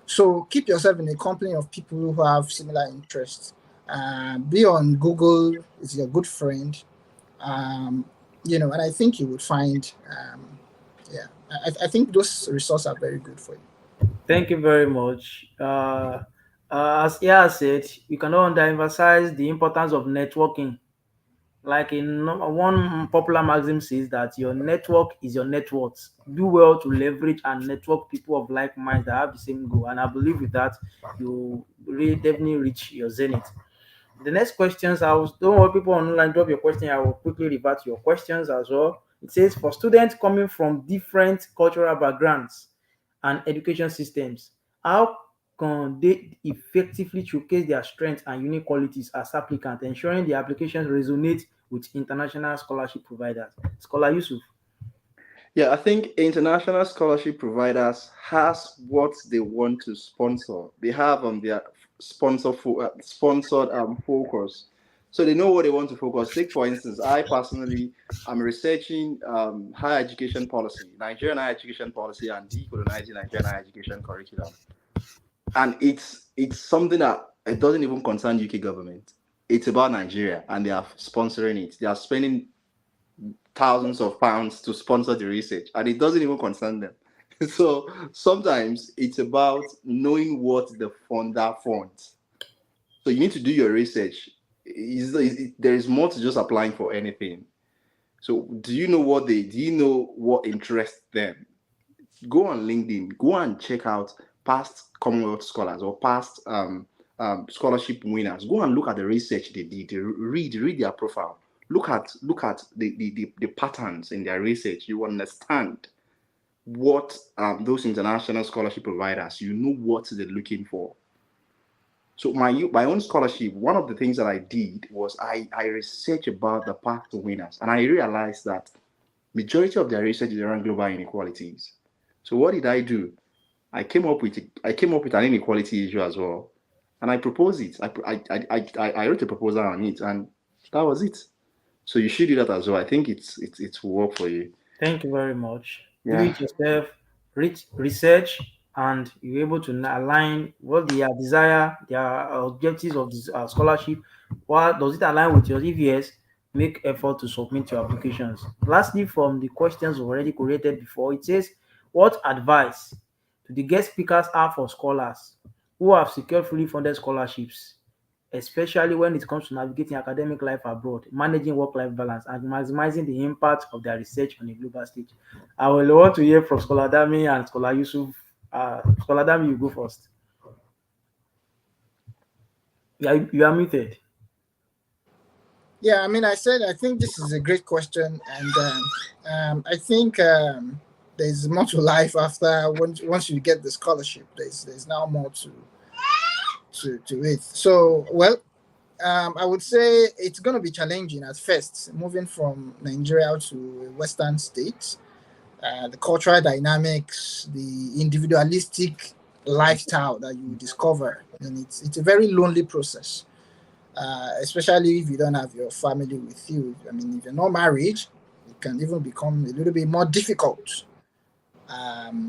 So keep yourself in a company of people who have similar interests. Be on Google, is your good friend. And I think you would find, I think those resources are very good for you. Thank you very much. As Iya said, you cannot underemphasize the importance of networking. Like one popular maxim says that your network is your net worth. Do well to leverage and network people of like minds that have the same goal. And I believe with that, you really definitely reach your zenith. The next questions, don't want people online drop your question. I will quickly revert to your questions as well. It says for students coming from different cultural backgrounds and education systems, how can they effectively showcase their strengths and unique qualities as applicants, ensuring the applications resonate with international scholarship providers? Scholar Yusuf. Yeah, I think international scholarship providers has what they want to sponsor. They have their sponsored focus, so they know what they want to focus. Take for instance, I personally am researching higher education policy, Nigerian higher education policy, and decolonizing Nigerian higher education curriculum. And it's something that it doesn't even concern UK government. It's about Nigeria, and they are sponsoring it. They are spending thousands of pounds to sponsor the research, and it doesn't even concern them. So sometimes it's about knowing what the funder funds. So you need to do your research. There is more to just applying for anything. So do you know what interests them? Go on LinkedIn, go and check out past Commonwealth scholars or past scholarship winners. Go and look at the research they did. Read their profile. Look at the patterns in their research. You understand what those international scholarship providers, you know what they're looking for. So my own scholarship, one of the things that I did was I researched about the past winners, and I realized that majority of their research is around global inequalities. So what did I do? I came up with an inequality issue as well, and I proposed it. I wrote a proposal on it, and that was it. So you should do that as well. I think it will work for you. Thank you very much. Do Yeah. it yourself, research, and you're able to align what their desire, their objectives of this scholarship. What does it align with yours? If yes, make effort to submit your applications. Lastly, from the questions already created before, it says, what advice do the guest speakers have for scholars who have secured fully funded scholarships, especially when it comes to navigating academic life abroad, managing work-life balance, and maximizing the impact of their research on a global stage? I will want to hear from Scholar Dami and Scholar Yusuf. Scholar Dami, you go first. You are muted. Yeah, I mean, I think this is a great question, and I think there's more to life after once you get the scholarship. There's now more to it. So, well, I would say it's going to be challenging at first, moving from Nigeria to a Western state. The cultural dynamics, the individualistic lifestyle that you discover, and it's a very lonely process. Especially if you don't have your family with you. I mean, if you're not married, it can even become a little bit more difficult.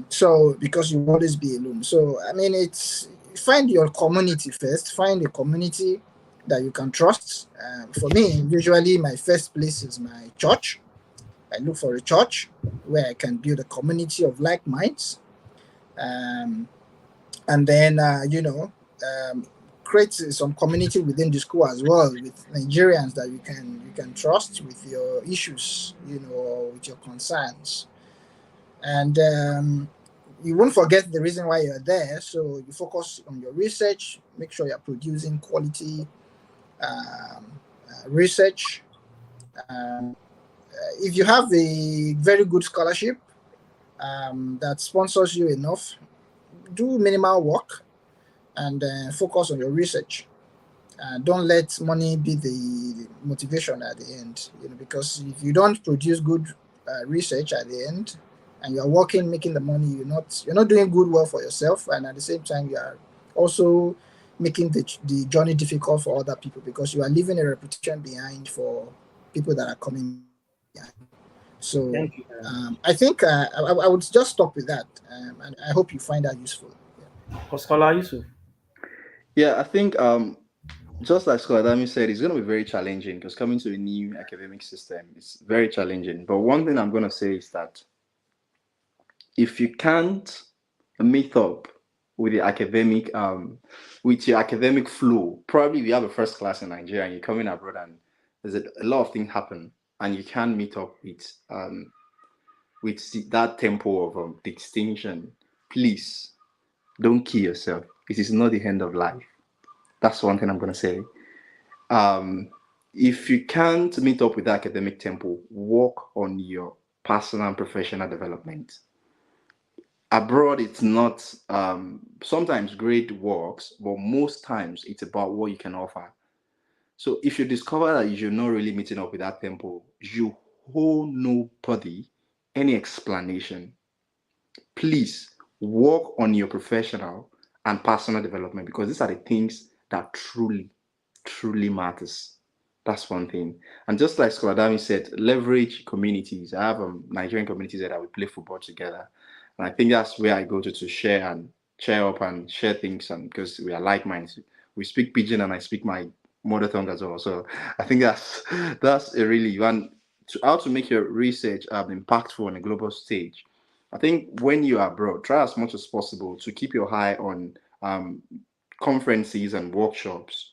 So because you always be alone. So I mean, it's find your community first. Find a community that you can trust. For me, usually my first place is my church. I look for a church where I can build a community of like minds, and then create some community within the school as well with Nigerians that you can trust with your issues, with your concerns, and you won't forget the reason why you're there. So you focus on your research, make sure you're producing quality research. If you have a very good scholarship that sponsors you enough, do minimal work and focus on your research. Don't let money be the motivation at the end, because if you don't produce good research at the end, and you're working, making the money, you're not doing good well for yourself, and at the same time you are also making the journey difficult for other people because you are leaving a reputation behind for people that are coming behind. So Thank you very much. I think I would just stop with that, and I hope you find that useful. Yeah. Scholar Yusuf. Yeah, I think just like Scholar Dami said, it's going to be very challenging because coming to a new academic system is very challenging. But one thing I'm going to say is that if you can't meet up with the academic with your academic flow, probably if you have a first class in Nigeria and you're coming abroad and there's a lot of things happen and you can't meet up with that tempo of distinction, please don't kill yourself. It is not the end of life. That's one thing I'm gonna say. Um, if you can't meet up with the academic tempo, work on your personal and professional development. Abroad, it's not sometimes grade works, but most times it's about what you can offer. So if you discover that you're not really meeting up with that tempo, you owe nobody any explanation. Please work on your professional and personal development because these are the things that truly matters. That's one thing. And just like Skoladami said, leverage communities. I have Nigerian communities that we play football together. And I think that's where I go to share and cheer up and share things, and because we are like minds. We speak pidgin and I speak my mother tongue as well. So I think that's a really one to how to make your research impactful on a global stage. I think when you are abroad, try as much as possible to keep your eye on conferences and workshops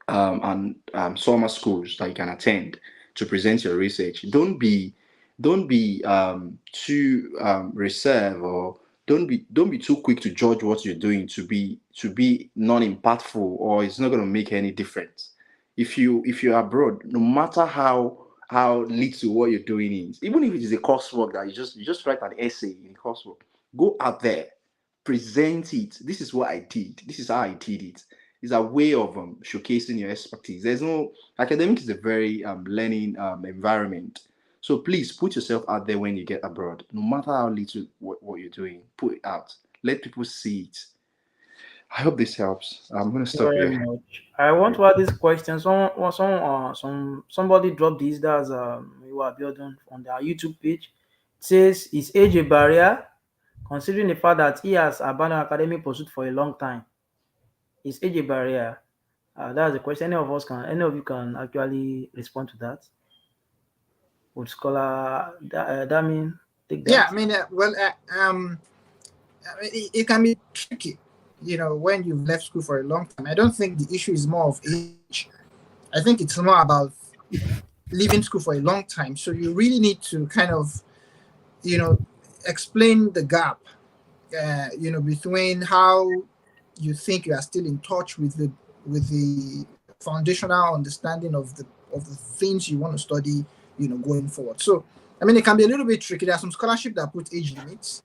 and summer schools that you can attend to present your research. Don't be too reserved, or don't be too quick to judge what you're doing to be non-impactful, or it's not going to make any difference. If you're abroad, no matter how little what you're doing is, even if it is a coursework that you just write an essay in coursework, go out there, present it. This is what I did. This is how I did it. It's a way of showcasing your expertise. There's no academic is a very learning environment. So please put yourself out there when you get abroad. No matter how little what you're doing, put it out. Let people see it. I hope this helps. I'm gonna Thank you stop very here. much. I want Yeah. to ask this question. Somebody dropped this. That's you are building on their YouTube page. It says, "Is age a barrier, considering the fact that he has abandoned academic pursuit for a long time? Is age a barrier?" That's the question. Any of you can actually respond to that. Would Scholar Damin take Yeah, that? I mean, I mean, it can be tricky, when you've left school for a long time. I don't think the issue is more of age. I think it's more about leaving school for a long time. So you really need to kind of, you know, explain the gap, between how you think you are still in touch with the foundational understanding of the things you want to study, going forward. So, I mean, it can be a little bit tricky. There are some scholarship that put age limits.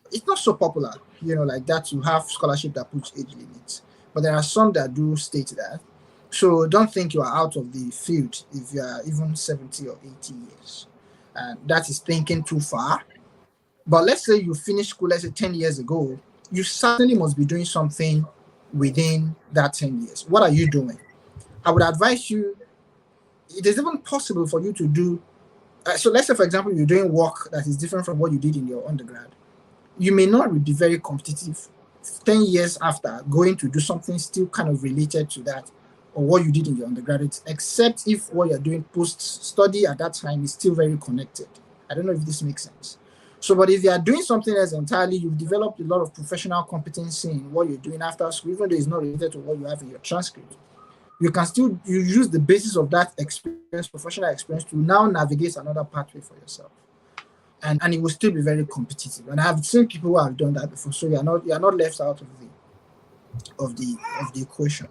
It's not so popular, like that, to have scholarship that puts age limits. But there are some that do state that. So don't think you are out of the field if you are even 70 or 80 years. And that is thinking too far. But let's say you finished school, let's say 10 years ago, you certainly must be doing something within that 10 years. What are you doing? I would advise you, it is even possible for you to do. So let's say, for example, you're doing work that is different from what you did in your undergrad. You may not be very competitive 10 years after going to do something still kind of related to that or what you did in your undergraduate, except if what you're doing post study at that time is still very connected. I don't know if this makes sense. So, but if you are doing something else entirely, you've developed a lot of professional competency in what you're doing after school, even though it's not related to what you have in your transcript. You can still you use the basis of that experience, professional experience, to now navigate another pathway for yourself, and it will still be very competitive. And I've seen people who have done that before, so you are not left out of the equation.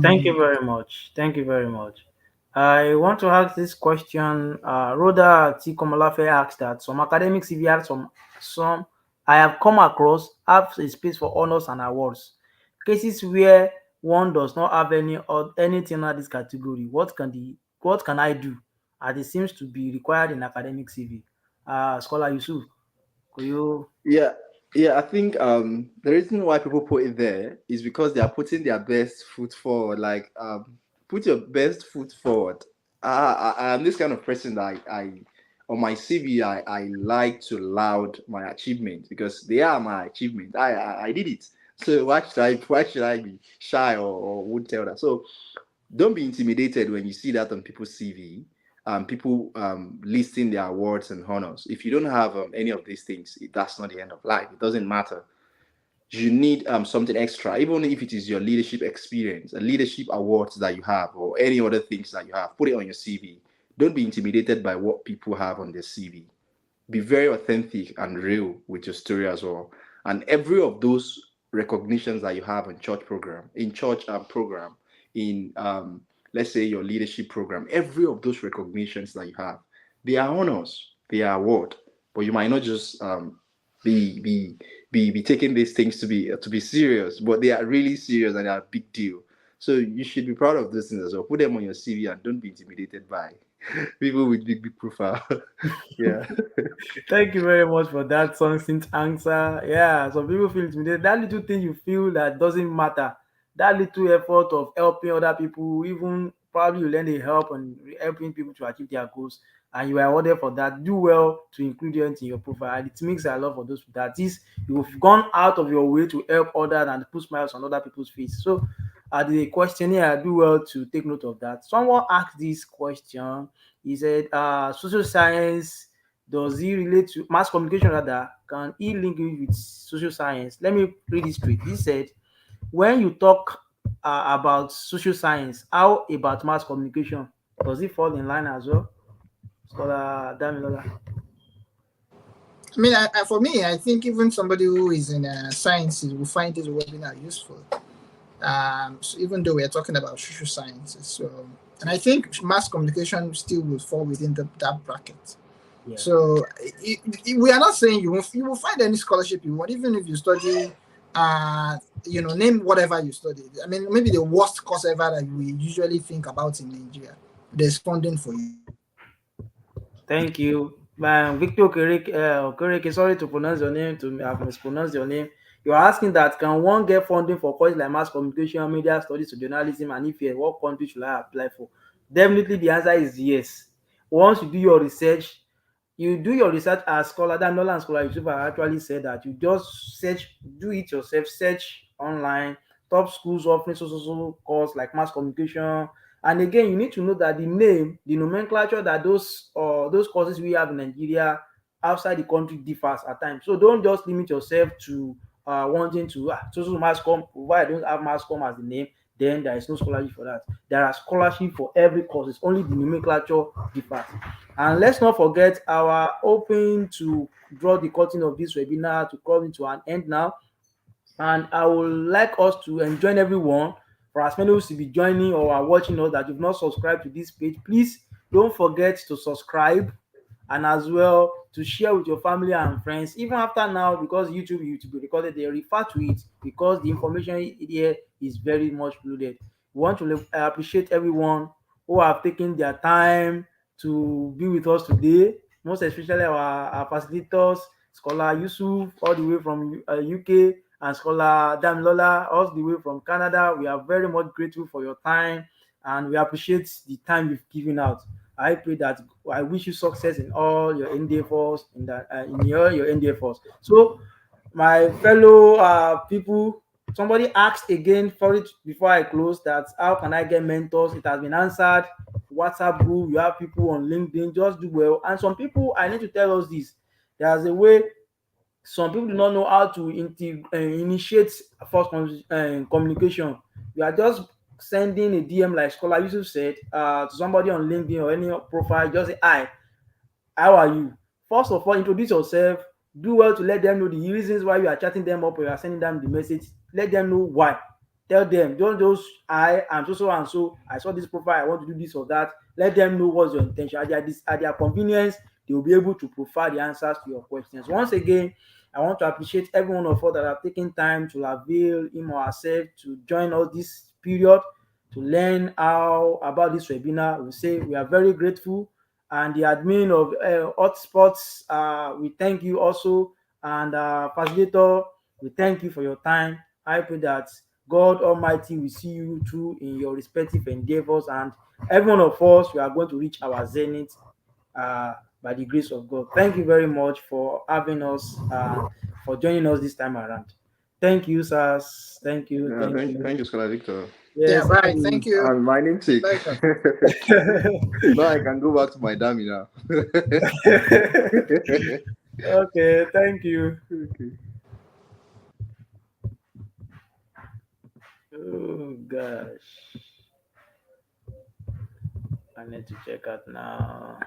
Thank you Um, very much. Thank you very much. I want to ask this question. Rhoda T. Komolafe asked that some academics, if you have some I have come across, have a space for honors and awards. Cases where one does not have anything in this category. What can I do? As it seems to be required in academic CV. Scholar Yusuf, For you, Yeah, yeah. I think the reason why people put it there is because they are putting their best foot forward. Like put your best foot forward. I'm this kind of person that I on my CV I like to laud my achievements because they are my achievements. I did it. So why should I be shy or would tell that? So don't be intimidated when you see that on people's CV. People listing their awards and honors. If you don't have any of these things, that's not the end of life. It doesn't matter. You need something extra, even if it is your leadership experience, a leadership awards that you have, or any other things that you have. Put it on your CV. Don't be intimidated by what people have on their CV. Be very authentic and real with your story as well. And every of those recognitions that you have in church program, in let's say your leadership program, every of those recognitions that you have, they are honors, they are award. But you might not just be be be taking these things to be serious, but they are really serious and they are a big deal. So you should be proud of those things as well. Put them on your CV and don't be intimidated by people with big profile. Yeah. thank you very much for that succinct answer. Yeah, some people feel intimidated. That little thing you feel that doesn't matter, that little effort of helping other people, even probably you lend a help and helping people to achieve their goals, and you are awarded for that. Do well to include it in your profile. And it makes a lot for those that is you've gone out of your way to help others and put smiles on other people's face. So, the questionnaire, do well to take note of that. Someone asked this question. He said, social science, does he relate to mass communication rather? Can he link it with social science? Let me read it straight. He said, when you talk about social science, how about mass communication? Does it fall in line as well? Scholar Damilola. I mean, for me, I think even somebody who is in sciences will find this webinar useful. So even though we are talking about social sciences, so and I think mass communication still will fall within that bracket. Yeah. So we are not saying you will find any scholarship you want, even if you study, name whatever you studied. I mean, maybe the worst course ever that we usually think about in Nigeria. There's funding for you. Thank you. Victor Okereke, sorry to pronounce your name, to have mispronounced your name. You are asking that can one get funding for courses like mass communication, media studies, or journalism, and if yes, what country should I apply for? Definitely, the answer is yes. Once you do your research as scholar, that Nolan and scholar Yusuf actually said that you just search, do it yourself, search online, top schools offering so course like mass communication. And again, you need to know that the name, the nomenclature that those courses we have in Nigeria outside the country differs at times. So don't just limit yourself to wanting to social mass com. Why I don't have mass com as the name, then there is no scholarship for that. There are scholarship for every course. It's only the nomenclature differs. And let's not forget our hoping to draw the curtain of this webinar to come to an end now. And I would like us to enjoin everyone, for as many who will be joining or are watching us that you've not subscribed to this page, please don't forget to subscribe and as well to share with your family and friends. Even after now, because YouTube will record it, they refer to it because the information here is very much loaded. We want to appreciate everyone who have taken their time to be with us today, most especially our facilitators, Scholar Yusuf, all the way from UK, and Scholar Damilola, all the way from Canada. We are very much grateful for your time and we appreciate the time you've given out. I pray that I wish you success in all your endeavors in your endeavors. So, my fellow people, somebody asked again for it before I close that how can I get mentors? It has been answered. WhatsApp group, you have people on LinkedIn, just do well. And some people, I need to tell us this. There's a way some people do not know how to initiate first communication. You are just sending a DM like Scholar Yusuf said to somebody on LinkedIn or any profile, just say hi, how are you? First of all, introduce yourself. Do well to let them know the reasons why you are chatting them up or you are sending them the message. Let them know why. Tell them, don't just I am so and so. I saw this profile. I want to do this or that. Let them know what's your intention. At their convenience, they will be able to provide the answers to your questions. Once again, I want to appreciate every one of us that have taken time to avail him or herself to join us this period to learn how about this webinar. We say we are very grateful, and the admin of Hotspots, we thank you also. And facilitator, we thank you for your time. I pray that God Almighty will see you through in your respective endeavors, and every one of us, we are going to reach our zenith uh, by the grace of God. Thank you very much for having us, for joining us this time around. Thank you, sirs. Thank you. Yeah, Thank you. thank you, Scholar Victor. Yeah, Yes. bye. Thank you. And my namesake. Pleasure. Now I can go back to my dummy now. Okay. Thank you. Okay. Oh gosh. I need to check out now.